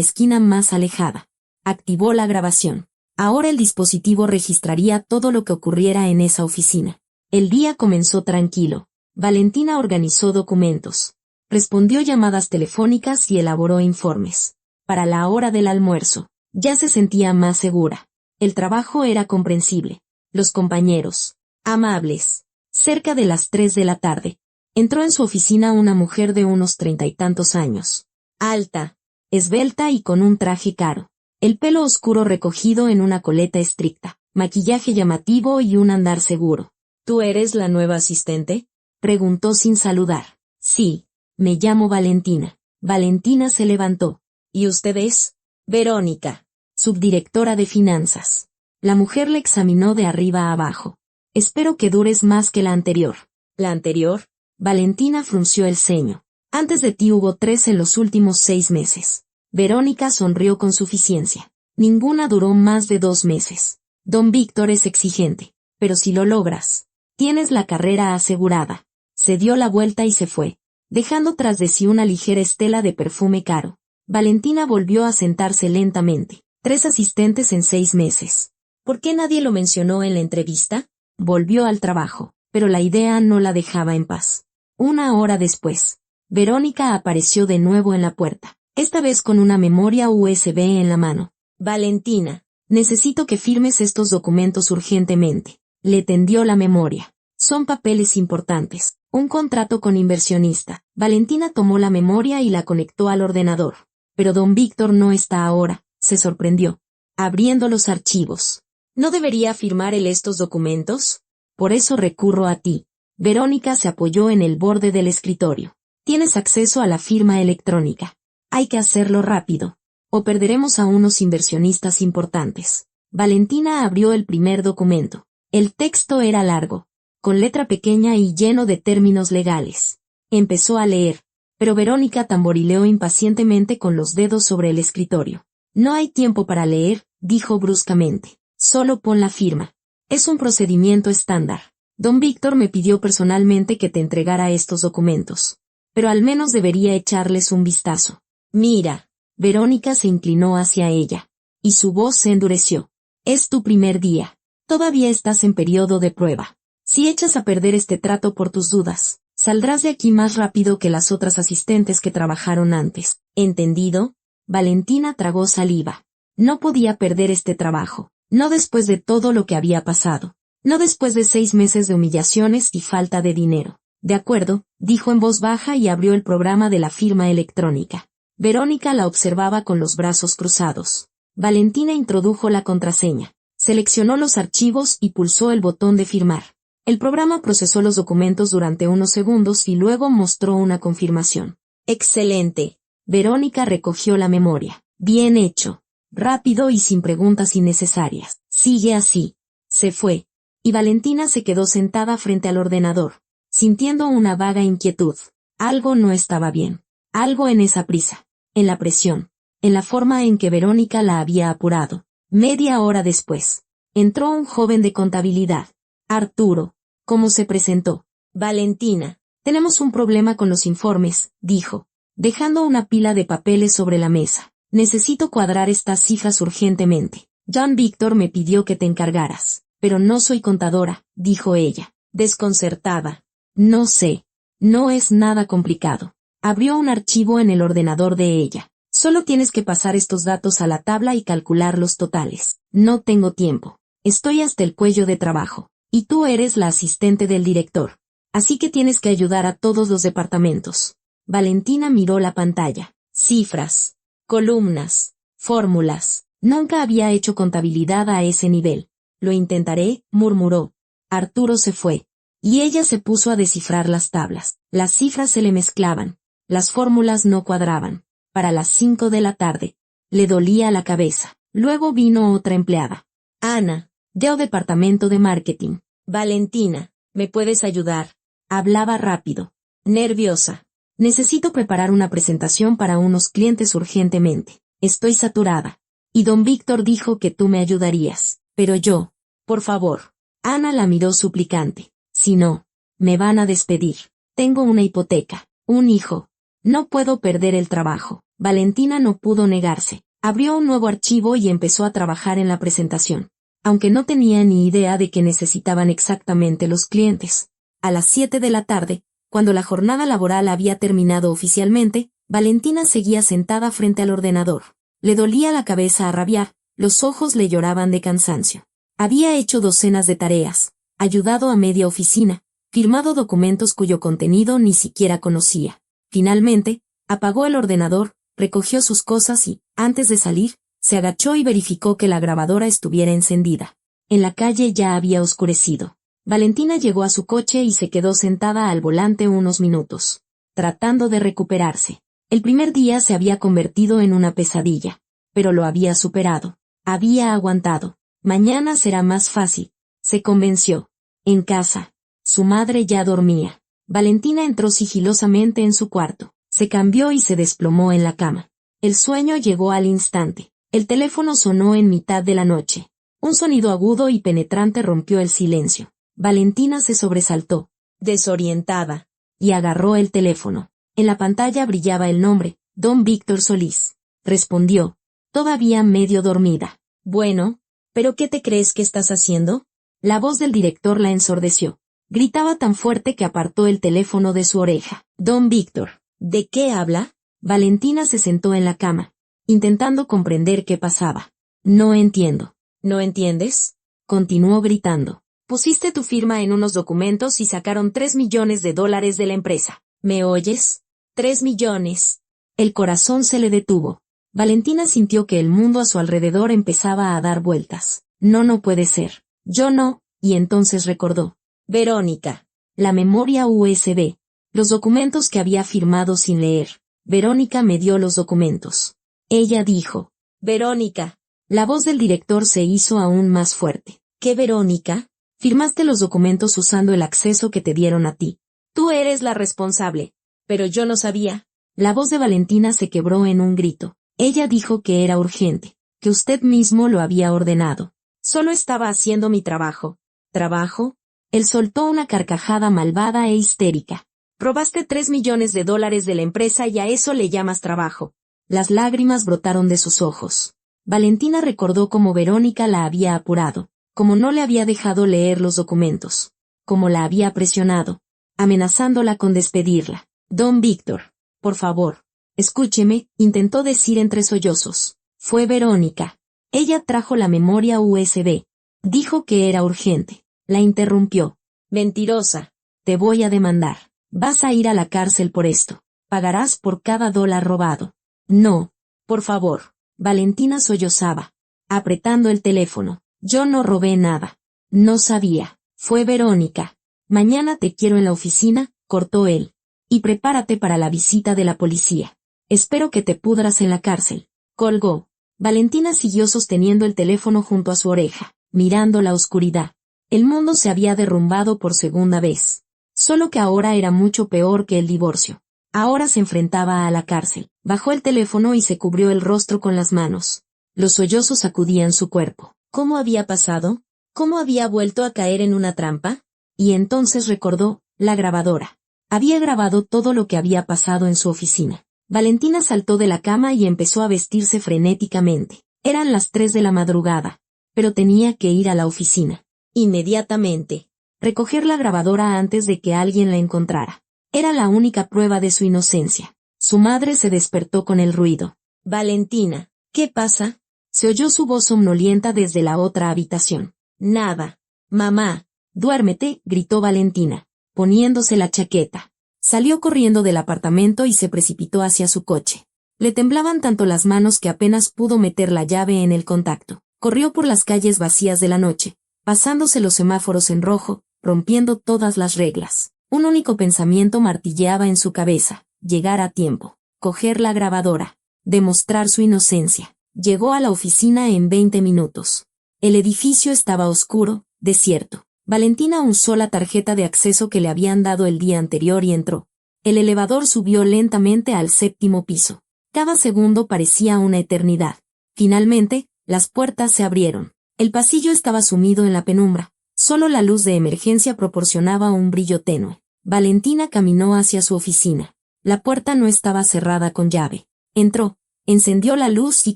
esquina más alejada. Activó la grabación. Ahora el dispositivo registraría todo lo que ocurriera en esa oficina. El día comenzó tranquilo. Valentina organizó documentos. Respondió llamadas telefónicas y elaboró informes. Para la hora del almuerzo, ya se sentía más segura. El trabajo era comprensible. Los compañeros, amables. Cerca de las 3 de la tarde, entró en su oficina una mujer de unos 30 y tantos años. Alta, esbelta y con un traje caro. El pelo oscuro recogido en una coleta estricta, maquillaje llamativo y un andar seguro. ¿Tú eres la nueva asistente?, preguntó sin saludar. Sí, me llamo Valentina. Valentina se levantó. ¿Y usted es? Verónica, subdirectora de finanzas. La mujer le examinó de arriba a abajo. Espero que dures más que la anterior. ¿La anterior? Valentina frunció el ceño. Antes de ti hubo 3 en los últimos 6 meses. Verónica sonrió con suficiencia. Ninguna duró más de 2 meses. Don Víctor es exigente, pero si lo logras, tienes la carrera asegurada. Se dio la vuelta y se fue, dejando tras de sí una ligera estela de perfume caro. Valentina volvió a sentarse lentamente. 3 asistentes en 6 meses. ¿Por qué nadie lo mencionó en la entrevista? Volvió al trabajo, pero la idea no la dejaba en paz. 1 hora después, Verónica apareció de nuevo en la puerta, esta vez con una memoria USB en la mano. Valentina, necesito que firmes estos documentos urgentemente. Le tendió la memoria. Son papeles importantes. Un contrato con inversionista. Valentina tomó la memoria y la conectó al ordenador. Pero don Víctor no está ahora, se sorprendió. Abriendo los archivos. ¿No debería firmar él estos documentos? Por eso recurro a ti. Verónica se apoyó en el borde del escritorio. Tienes acceso a la firma electrónica. Hay que hacerlo rápido, o perderemos a unos inversionistas importantes. Valentina abrió el primer documento. El texto era largo, con letra pequeña y lleno de términos legales. Empezó a leer, pero Verónica tamborileó impacientemente con los dedos sobre el escritorio. No hay tiempo para leer, dijo bruscamente. Solo pon la firma. Es un procedimiento estándar. Don Víctor me pidió personalmente que te entregara estos documentos. Pero al menos debería echarles un vistazo. Mira. Verónica se inclinó hacia ella. Y su voz se endureció. Es tu primer día. Todavía estás en periodo de prueba. Si echas a perder este trato por tus dudas, saldrás de aquí más rápido que las otras asistentes que trabajaron antes. ¿Entendido? Valentina tragó saliva. No podía perder este trabajo. No después de todo lo que había pasado. No después de 6 meses de humillaciones y falta de dinero. De acuerdo, dijo en voz baja y abrió el programa de la firma electrónica. Verónica la observaba con los brazos cruzados. Valentina introdujo la contraseña. Seleccionó los archivos y pulsó el botón de firmar. El programa procesó los documentos durante unos segundos y luego mostró una confirmación. ¡Excelente! Verónica recogió la memoria. Bien hecho. Rápido y sin preguntas innecesarias. Sigue así. Se fue. Y Valentina se quedó sentada frente al ordenador, sintiendo una vaga inquietud. Algo no estaba bien. Algo en esa prisa. En la presión. En la forma en que Verónica la había apurado. Media hora después, entró un joven de contabilidad. Arturo. ¿Cómo se presentó? Valentina. Tenemos un problema con los informes, dijo, dejando una pila de papeles sobre la mesa. Necesito cuadrar estas cifras urgentemente. Don Víctor me pidió que te encargaras. Pero no soy contadora, dijo ella, desconcertada. No sé. No es nada complicado. Abrió un archivo en el ordenador de ella. Solo tienes que pasar estos datos a la tabla y calcular los totales. No tengo tiempo. Estoy hasta el cuello de trabajo. Y tú eres la asistente del director. Así que tienes que ayudar a todos los departamentos. Valentina miró la pantalla. Cifras, columnas, fórmulas. Nunca había hecho contabilidad a ese nivel. Lo intentaré, murmuró. Arturo se fue. Y ella se puso a descifrar las tablas. Las cifras se le mezclaban. Las fórmulas no cuadraban. Para las 5 de la tarde. Le dolía la cabeza. Luego vino otra empleada. Ana, del departamento de marketing. Valentina, ¿me puedes ayudar? Hablaba rápido. Nerviosa. Necesito preparar una presentación para unos clientes urgentemente. Estoy saturada. Y don Víctor dijo que tú me ayudarías. Pero yo. Por favor. Ana la miró suplicante. Si no, me van a despedir. Tengo una hipoteca. Un hijo. No puedo perder el trabajo. Valentina no pudo negarse. Abrió un nuevo archivo y empezó a trabajar en la presentación. Aunque no tenía ni idea de qué necesitaban exactamente los clientes. A las 7 de la tarde, cuando la jornada laboral había terminado oficialmente, Valentina seguía sentada frente al ordenador. Le dolía la cabeza a rabiar, los ojos le lloraban de cansancio. Había hecho docenas de tareas, ayudado a media oficina, firmado documentos cuyo contenido ni siquiera conocía. Finalmente, apagó el ordenador, recogió sus cosas y, antes de salir, se agachó y verificó que la grabadora estuviera encendida. En la calle ya había oscurecido. Valentina llegó a su coche y se quedó sentada al volante unos minutos, tratando de recuperarse. El primer día se había convertido en una pesadilla, pero lo había superado. Había aguantado. Mañana será más fácil, se convenció. En casa, su madre ya dormía. Valentina entró sigilosamente en su cuarto, se cambió y se desplomó en la cama. El sueño llegó al instante. El teléfono sonó en mitad de la noche. Un sonido agudo y penetrante rompió el silencio. Valentina se sobresaltó, desorientada, y agarró el teléfono. En la pantalla brillaba el nombre, don Víctor Solís. Respondió, todavía medio dormida. Bueno, ¿pero qué te crees que estás haciendo? La voz del director la ensordeció. Gritaba tan fuerte que apartó el teléfono de su oreja. Don Víctor, ¿de qué habla? Valentina se sentó en la cama, intentando comprender qué pasaba. No entiendo. ¿No entiendes? Continuó gritando. Pusiste tu firma en unos documentos y sacaron $3 millones de la empresa. ¿Me oyes? 3 millones. El corazón se le detuvo. Valentina sintió que el mundo a su alrededor empezaba a dar vueltas. No puede ser. Yo no, y entonces recordó. Verónica. La memoria USB. Los documentos que había firmado sin leer. Verónica me dio los documentos. Ella dijo. Verónica. La voz del director se hizo aún más fuerte. ¿Qué Verónica? Firmaste los documentos usando el acceso que te dieron a ti. Tú eres la responsable. Pero yo no sabía. La voz de Valentina se quebró en un grito. Ella dijo que era urgente, que usted mismo lo había ordenado. Solo estaba haciendo mi trabajo. ¿Trabajo? Él soltó una carcajada malvada e histérica. Robaste $3 millones de la empresa y a eso le llamas trabajo. Las lágrimas brotaron de sus ojos. Valentina recordó cómo Verónica la había apurado, cómo no le había dejado leer los documentos, cómo la había presionado, amenazándola con despedirla. Don Víctor, por favor, escúcheme, intentó decir entre sollozos. Fue Verónica. Ella trajo la memoria USB. Dijo que era urgente. La interrumpió. Mentirosa. Te voy a demandar. Vas a ir a la cárcel por esto. Pagarás por cada $1 robado. No. Por favor. Valentina sollozaba, apretando el teléfono. Yo no robé nada. No sabía. Fue Verónica. Mañana te quiero en la oficina, cortó él. Y prepárate para la visita de la policía. Espero que te pudras en la cárcel. Colgó. Valentina siguió sosteniendo el teléfono junto a su oreja, mirando la oscuridad. El mundo se había derrumbado por segunda vez. Solo que ahora era mucho peor que el divorcio. Ahora se enfrentaba a la cárcel. Bajó el teléfono y se cubrió el rostro con las manos. Los sollozos sacudían su cuerpo. ¿Cómo había pasado? ¿Cómo había vuelto a caer en una trampa? Y entonces recordó, la grabadora. Había grabado todo lo que había pasado en su oficina. Valentina saltó de la cama y empezó a vestirse frenéticamente. Eran las 3 de la madrugada, pero tenía que ir a la oficina. Inmediatamente. Recoger la grabadora antes de que alguien la encontrara. Era la única prueba de su inocencia. Su madre se despertó con el ruido. Valentina, ¿qué pasa? Se oyó su voz somnolienta desde la otra habitación. Nada. Mamá, duérmete, gritó Valentina, poniéndose la chaqueta. Salió corriendo del apartamento y se precipitó hacia su coche. Le temblaban tanto las manos que apenas pudo meter la llave en el contacto. Corrió por las calles vacías de la noche, pasándose los semáforos en rojo, rompiendo todas las reglas. Un único pensamiento martilleaba en su cabeza: llegar a tiempo, coger la grabadora, demostrar su inocencia. Llegó a la oficina en 20 minutos. El edificio estaba oscuro, desierto. Valentina usó la tarjeta de acceso que le habían dado el día anterior y entró. El elevador subió lentamente al 7º piso. Cada segundo parecía una eternidad. Finalmente, las puertas se abrieron. El pasillo estaba sumido en la penumbra. Solo la luz de emergencia proporcionaba un brillo tenue. Valentina caminó hacia su oficina. La puerta no estaba cerrada con llave. Entró, encendió la luz y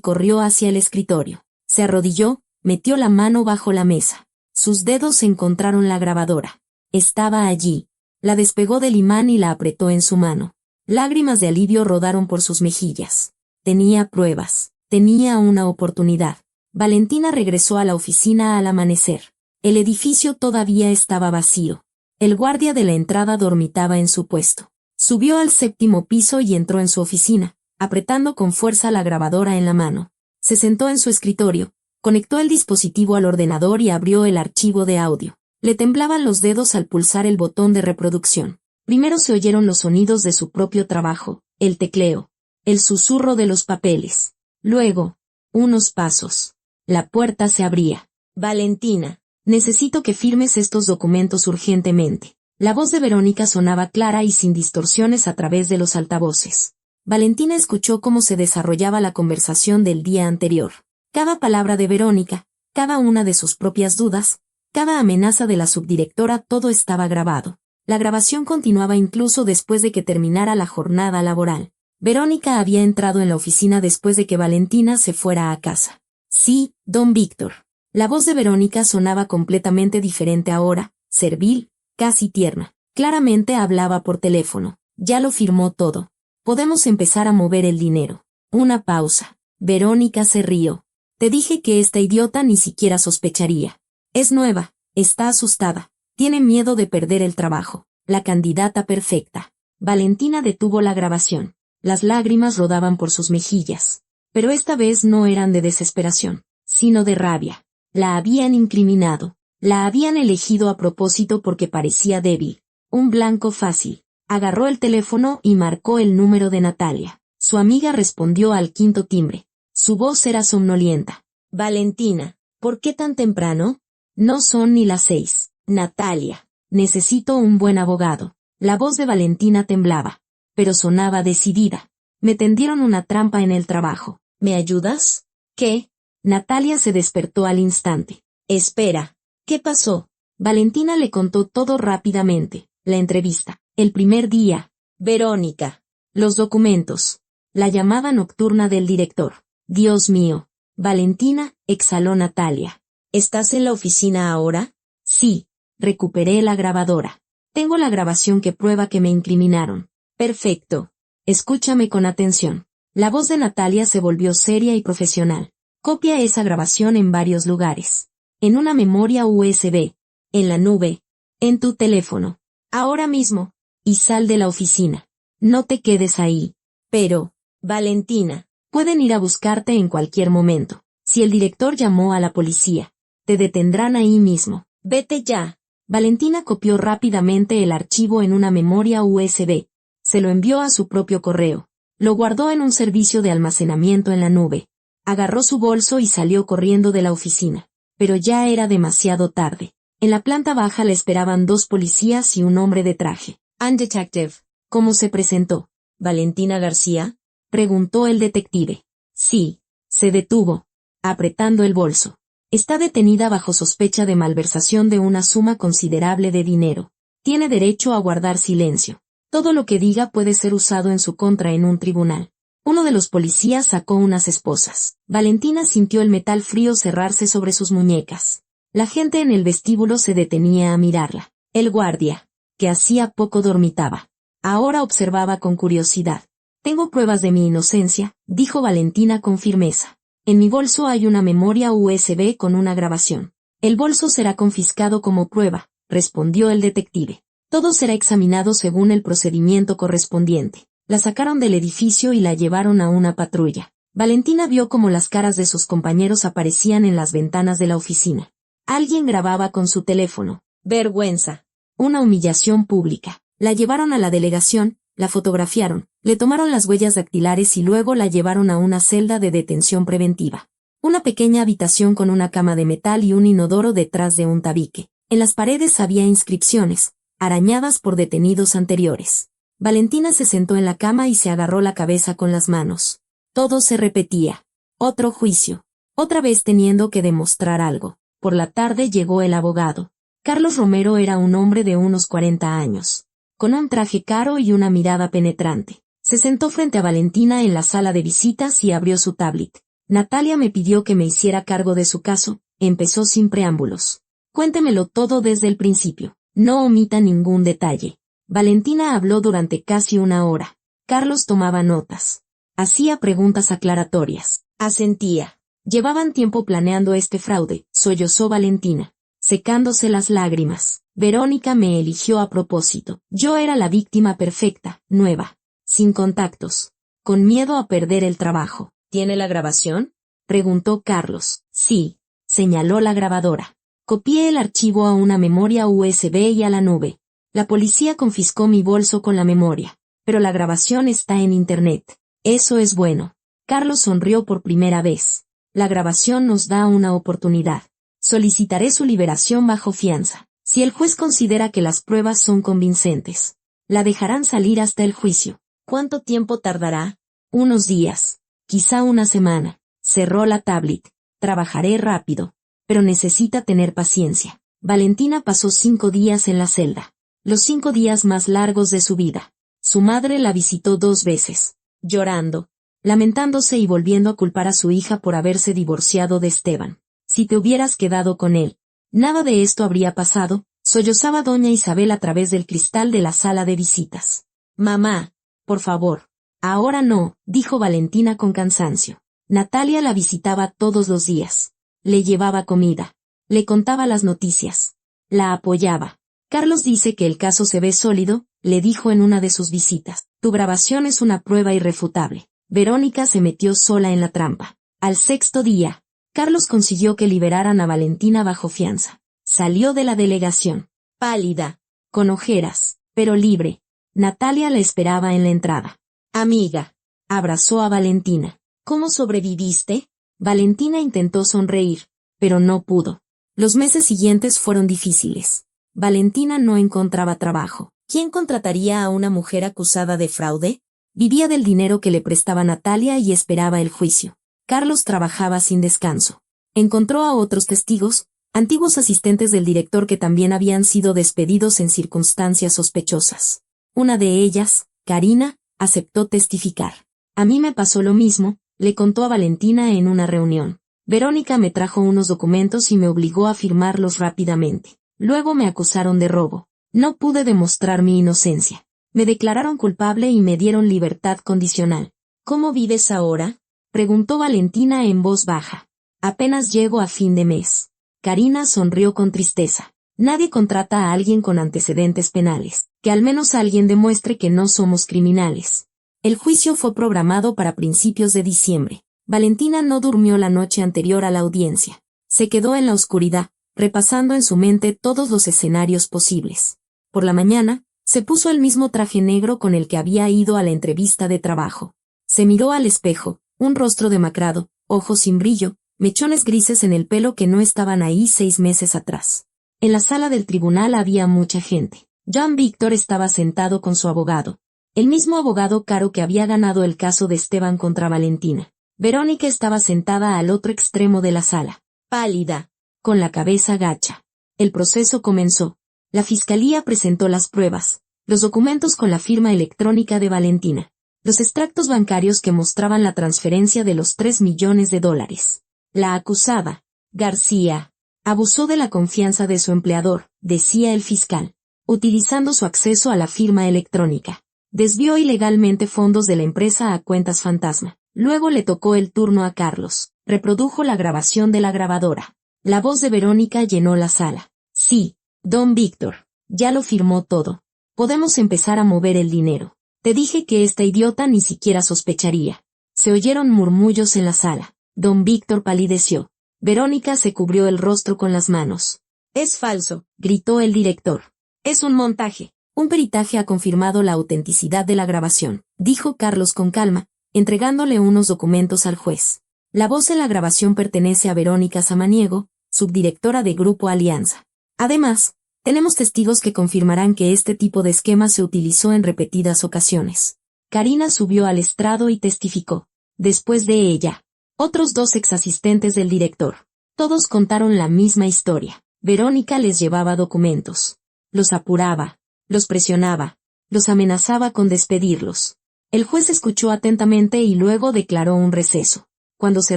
corrió hacia el escritorio. Se arrodilló, metió la mano bajo la mesa. Sus dedos encontraron la grabadora. Estaba allí. La despegó del imán y la apretó en su mano. Lágrimas de alivio rodaron por sus mejillas. Tenía pruebas. Tenía una oportunidad. Valentina regresó a la oficina al amanecer. El edificio todavía estaba vacío. El guardia de la entrada dormitaba en su puesto. Subió al 7º piso y entró en su oficina, apretando con fuerza la grabadora en la mano. Se sentó en su escritorio, conectó el dispositivo al ordenador y abrió el archivo de audio. Le temblaban los dedos al pulsar el botón de reproducción. Primero se oyeron los sonidos de su propio trabajo, el tecleo, el susurro de los papeles. Luego, unos pasos. La puerta se abría. Valentina, necesito que firmes estos documentos urgentemente. La voz de Verónica sonaba clara y sin distorsiones a través de los altavoces. Valentina escuchó cómo se desarrollaba la conversación del día anterior. Cada palabra de Verónica, cada una de sus propias dudas, cada amenaza de la subdirectora, todo estaba grabado. La grabación continuaba incluso después de que terminara la jornada laboral. Verónica había entrado en la oficina después de que Valentina se fuera a casa. Sí, don Víctor. La voz de Verónica sonaba completamente diferente ahora, servil, casi tierna. Claramente hablaba por teléfono. Ya lo firmó todo. Podemos empezar a mover el dinero. Una pausa. Verónica se rió. Te dije que esta idiota ni siquiera sospecharía. Es nueva, está asustada, tiene miedo de perder el trabajo. La candidata perfecta. Valentina detuvo la grabación. Las lágrimas rodaban por sus mejillas. Pero esta vez no eran de desesperación, sino de rabia. La habían incriminado. La habían elegido a propósito porque parecía débil. Un blanco fácil. Agarró el teléfono y marcó el número de Natalia. Su amiga respondió al 5º timbre. Su voz era somnolienta. Valentina, ¿por qué tan temprano? No son ni las 6. Natalia, necesito un buen abogado. La voz de Valentina temblaba, pero sonaba decidida. Me tendieron una trampa en el trabajo. ¿Me ayudas? ¿Qué? Natalia se despertó al instante. Espera. ¿Qué pasó? Valentina le contó todo rápidamente. La entrevista. El primer día. Verónica. Los documentos. La llamada nocturna del director. Dios mío. Valentina, exhaló Natalia. ¿Estás en la oficina ahora? Sí. Recuperé la grabadora. Tengo la grabación que prueba que me incriminaron. Perfecto. Escúchame con atención. La voz de Natalia se volvió seria y profesional. Copia esa grabación en varios lugares. En una memoria USB. En la nube. En tu teléfono. Ahora mismo. Y sal de la oficina. No te quedes ahí. Pero, Valentina, pueden ir a buscarte en cualquier momento. Si el director llamó a la policía, te detendrán ahí mismo. Vete ya. Valentina copió rápidamente el archivo en una memoria USB. Se lo envió a su propio correo. Lo guardó en un servicio de almacenamiento en la nube. Agarró su bolso y salió corriendo de la oficina. Pero ya era demasiado tarde. En la planta baja le esperaban 2 policías y un hombre de traje. «I'm detective». ¿Cómo se presentó? «¿Valentina García?», preguntó el detective. Sí. Se detuvo, apretando el bolso. Está detenida bajo sospecha de malversación de una suma considerable de dinero. Tiene derecho a guardar silencio. Todo lo que diga puede ser usado en su contra en un tribunal. Uno de los policías sacó unas esposas. Valentina sintió el metal frío cerrarse sobre sus muñecas. La gente en el vestíbulo se detenía a mirarla. El guardia, que hacía poco dormitaba, ahora observaba con curiosidad. Tengo pruebas de mi inocencia, dijo Valentina con firmeza. En mi bolso hay una memoria USB con una grabación. El bolso será confiscado como prueba, respondió el detective. Todo será examinado según el procedimiento correspondiente. La sacaron del edificio y la llevaron a una patrulla. Valentina vio cómo las caras de sus compañeros aparecían en las ventanas de la oficina. Alguien grababa con su teléfono. Vergüenza. Una humillación pública. La llevaron a la delegación, la fotografiaron, le tomaron las huellas dactilares y luego la llevaron a una celda de detención preventiva. Una pequeña habitación con una cama de metal y un inodoro detrás de un tabique. En las paredes había inscripciones, arañadas por detenidos anteriores. Valentina se sentó en la cama y se agarró la cabeza con las manos. Todo se repetía. Otro juicio. Otra vez teniendo que demostrar algo. Por la tarde llegó el abogado. Carlos Romero era un hombre de unos 40 años, con un traje caro y una mirada penetrante. Se sentó frente a Valentina en la sala de visitas y abrió su tablet. Natalia me pidió que me hiciera cargo de su caso, empezó sin preámbulos. Cuéntemelo todo desde el principio. No omita ningún detalle. Valentina habló durante casi una hora. Carlos tomaba notas. Hacía preguntas aclaratorias. Asentía. Llevaban tiempo planeando este fraude, sollozó Valentina, secándose las lágrimas. Verónica me eligió a propósito. Yo era la víctima perfecta, nueva, sin contactos, con miedo a perder el trabajo. ¿Tiene la grabación?, preguntó Carlos. Sí, señaló la grabadora. Copié el archivo a una memoria USB y a la nube. La policía confiscó mi bolso con la memoria, pero la grabación está en Internet. Eso es bueno. Carlos sonrió por primera vez. La grabación nos da una oportunidad. Solicitaré su liberación bajo fianza. Si el juez considera que las pruebas son convincentes, la dejarán salir hasta el juicio. ¿Cuánto tiempo tardará? Unos días. Quizá una semana. Cerró la tablet. Trabajaré rápido. Pero necesita tener paciencia. Valentina pasó 5 días en la celda. Los 5 días más largos de su vida. Su madre la visitó 2 veces. Llorando, lamentándose y volviendo a culpar a su hija por haberse divorciado de Esteban. Si te hubieras quedado con él, nada de esto habría pasado, sollozaba doña Isabel a través del cristal de la sala de visitas. Mamá, por favor. Ahora no, dijo Valentina con cansancio. Natalia la visitaba todos los días. Le llevaba comida. Le contaba las noticias. La apoyaba. Carlos dice que el caso se ve sólido, le dijo en una de sus visitas. Tu grabación es una prueba irrefutable. Verónica se metió sola en la trampa. Al 6.º día, Carlos consiguió que liberaran a Valentina bajo fianza. Salió de la delegación, pálida, con ojeras, pero libre. Natalia la esperaba en la entrada. Amiga, abrazó a Valentina. ¿Cómo sobreviviste? Valentina intentó sonreír, pero no pudo. Los meses siguientes fueron difíciles. Valentina no encontraba trabajo. ¿Quién contrataría a una mujer acusada de fraude? Vivía del dinero que le prestaba Natalia y esperaba el juicio. Carlos trabajaba sin descanso. Encontró a otros testigos, antiguos asistentes del director que también habían sido despedidos en circunstancias sospechosas. Una de ellas, Karina, aceptó testificar. A mí me pasó lo mismo, le contó a Valentina en una reunión. Verónica me trajo unos documentos y me obligó a firmarlos rápidamente. Luego me acusaron de robo. No pude demostrar mi inocencia. Me declararon culpable y me dieron libertad condicional. ¿Cómo vives ahora?, preguntó Valentina en voz baja. Apenas llego a fin de mes. Karina sonrió con tristeza. Nadie contrata a alguien con antecedentes penales. Que al menos alguien demuestre que no somos criminales. El juicio fue programado para principios de diciembre. Valentina no durmió la noche anterior a la audiencia. Se quedó en la oscuridad, repasando en su mente todos los escenarios posibles. Por la mañana, se puso el mismo traje negro con el que había ido a la entrevista de trabajo. Se miró al espejo, un rostro demacrado, ojos sin brillo, mechones grises en el pelo que no estaban ahí 6 meses atrás. En la sala del tribunal había mucha gente. John Víctor estaba sentado con su abogado. El mismo abogado caro que había ganado el caso de Esteban contra Valentina. Verónica estaba sentada al otro extremo de la sala, pálida, con la cabeza gacha. El proceso comenzó. La fiscalía presentó las pruebas, los documentos con la firma electrónica de Valentina, los extractos bancarios que mostraban la transferencia de los $3 millones. La acusada, García, abusó de la confianza de su empleador, decía el fiscal, utilizando su acceso a la firma electrónica. Desvió ilegalmente fondos de la empresa a cuentas fantasma. Luego le tocó el turno a Carlos. Reprodujo la grabación de la grabadora. La voz de Verónica llenó la sala. Sí, don Víctor, ya lo firmó todo. Podemos empezar a mover el dinero. Te dije que esta idiota ni siquiera sospecharía. Se oyeron murmullos en la sala. Don Víctor palideció. Verónica se cubrió el rostro con las manos. Es falso, gritó el director. Es un montaje. Un peritaje ha confirmado la autenticidad de la grabación, dijo Carlos con calma, entregándole unos documentos al juez. La voz en la grabación pertenece a Verónica Samaniego, subdirectora de Grupo Alianza. Además, tenemos testigos que confirmarán que este tipo de esquema se utilizó en repetidas ocasiones. Karina subió al estrado y testificó. Después de ella, otros 2 exasistentes del director. Todos contaron la misma historia. Verónica les llevaba documentos. Los apuraba, los presionaba, los amenazaba con despedirlos. El juez escuchó atentamente y luego declaró un receso. Cuando se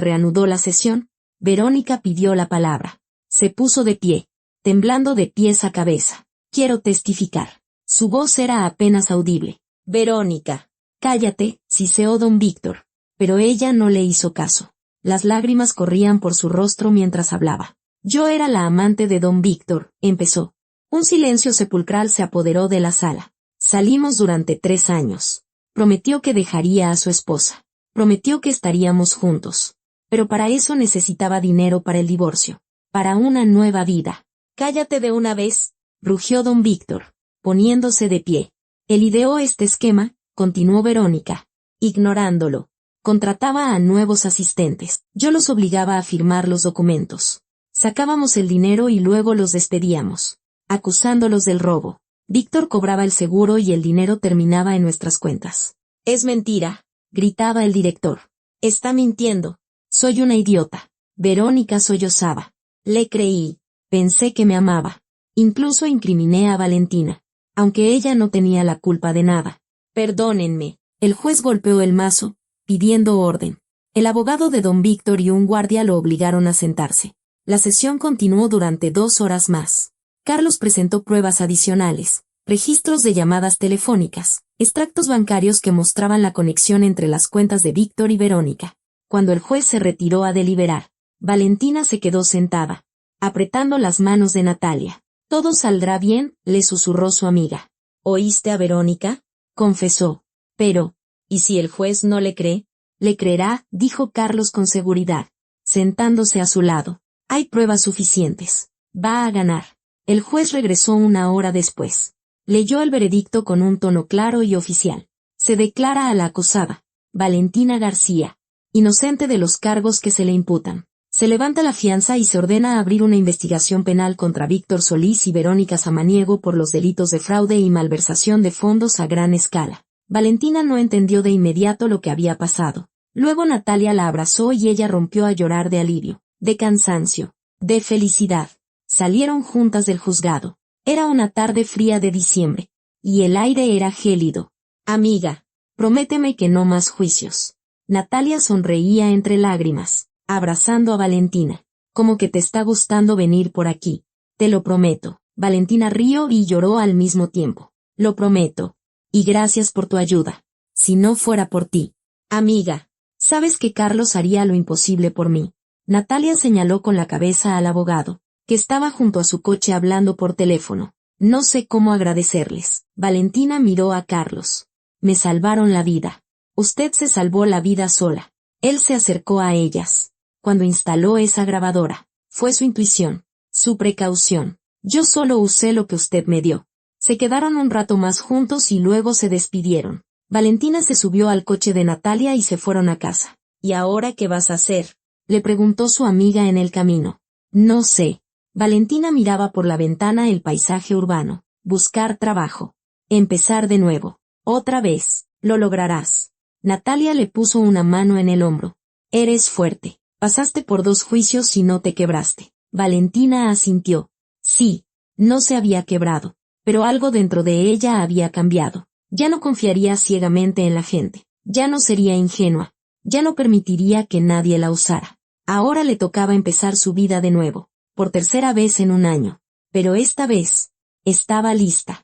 reanudó la sesión, Verónica pidió la palabra. Se puso de pie, temblando de pies a cabeza. Quiero testificar. Su voz era apenas audible. Verónica. Cállate, siseó don Víctor. Pero ella no le hizo caso. Las lágrimas corrían por su rostro mientras hablaba. Yo era la amante de don Víctor, empezó. Un silencio sepulcral se apoderó de la sala. Salimos durante 3 años. Prometió que dejaría a su esposa. Prometió que estaríamos juntos. Pero para eso necesitaba dinero para el divorcio. Para una nueva vida. Cállate de una vez, rugió don Víctor, poniéndose de pie. Él ideó este esquema, continuó Verónica. Ignorándolo. Contrataba a nuevos asistentes. Yo los obligaba a firmar los documentos. Sacábamos el dinero y luego los despedíamos, acusándolos del robo. Víctor cobraba el seguro y el dinero terminaba en nuestras cuentas. Es mentira, gritaba el director. Está mintiendo. Soy una idiota. Verónica sollozaba. Le creí. Pensé que me amaba. Incluso incriminé a Valentina, aunque ella no tenía la culpa de nada. Perdónenme. El juez golpeó el mazo, pidiendo orden. El abogado de don Víctor y un guardia lo obligaron a sentarse. La sesión continuó durante 2 horas más. Carlos presentó pruebas adicionales, registros de llamadas telefónicas, extractos bancarios que mostraban la conexión entre las cuentas de Víctor y Verónica. Cuando el juez se retiró a deliberar, Valentina se quedó sentada, apretando las manos de Natalia. Todo saldrá bien, le susurró su amiga. ¿Oíste a Verónica? Confesó. Pero, ¿y si el juez no le cree? Le creerá, dijo Carlos con seguridad, sentándose a su lado. Hay pruebas suficientes. Va a ganar. El juez regresó 1 hora después. Leyó el veredicto con un tono claro y oficial. Se declara a la acusada, Valentina García, inocente de los cargos que se le imputan. Se levanta la fianza y se ordena abrir una investigación penal contra Víctor Solís y Verónica Samaniego por los delitos de fraude y malversación de fondos a gran escala. Valentina no entendió de inmediato lo que había pasado. Luego Natalia la abrazó y ella rompió a llorar de alivio, de cansancio, de felicidad. Salieron juntas del juzgado. Era una tarde fría de diciembre, y el aire era gélido. Amiga, prométeme que no más juicios. Natalia sonreía entre lágrimas, abrazando a Valentina. Como que te está gustando venir por aquí. Te lo prometo. Valentina rió y lloró al mismo tiempo. Lo prometo. Y gracias por tu ayuda. Si no fuera por ti. Amiga, sabes que Carlos haría lo imposible por mí. Natalia señaló con la cabeza al abogado, que estaba junto a su coche hablando por teléfono. No sé cómo agradecerles. Valentina miró a Carlos. Me salvaron la vida. Usted se salvó la vida sola. Él se acercó a ellas. Cuando instaló esa grabadora, fue su intuición, su precaución. Yo solo usé lo que usted me dio. Se quedaron un rato más juntos y luego se despidieron. Valentina se subió al coche de Natalia y se fueron a casa. ¿Y ahora qué vas a hacer?, le preguntó su amiga en el camino. No sé. Valentina miraba por la ventana el paisaje urbano. Buscar trabajo. Empezar de nuevo. Otra vez. Lo lograrás. Natalia le puso una mano en el hombro. Eres fuerte. Pasaste por 2 juicios y no te quebraste. Valentina asintió. Sí. No se había quebrado. Pero algo dentro de ella había cambiado. Ya no confiaría ciegamente en la gente. Ya no sería ingenua. Ya no permitiría que nadie la usara. Ahora le tocaba empezar su vida de nuevo. Por 3.ª vez en un año. Pero esta vez, estaba lista.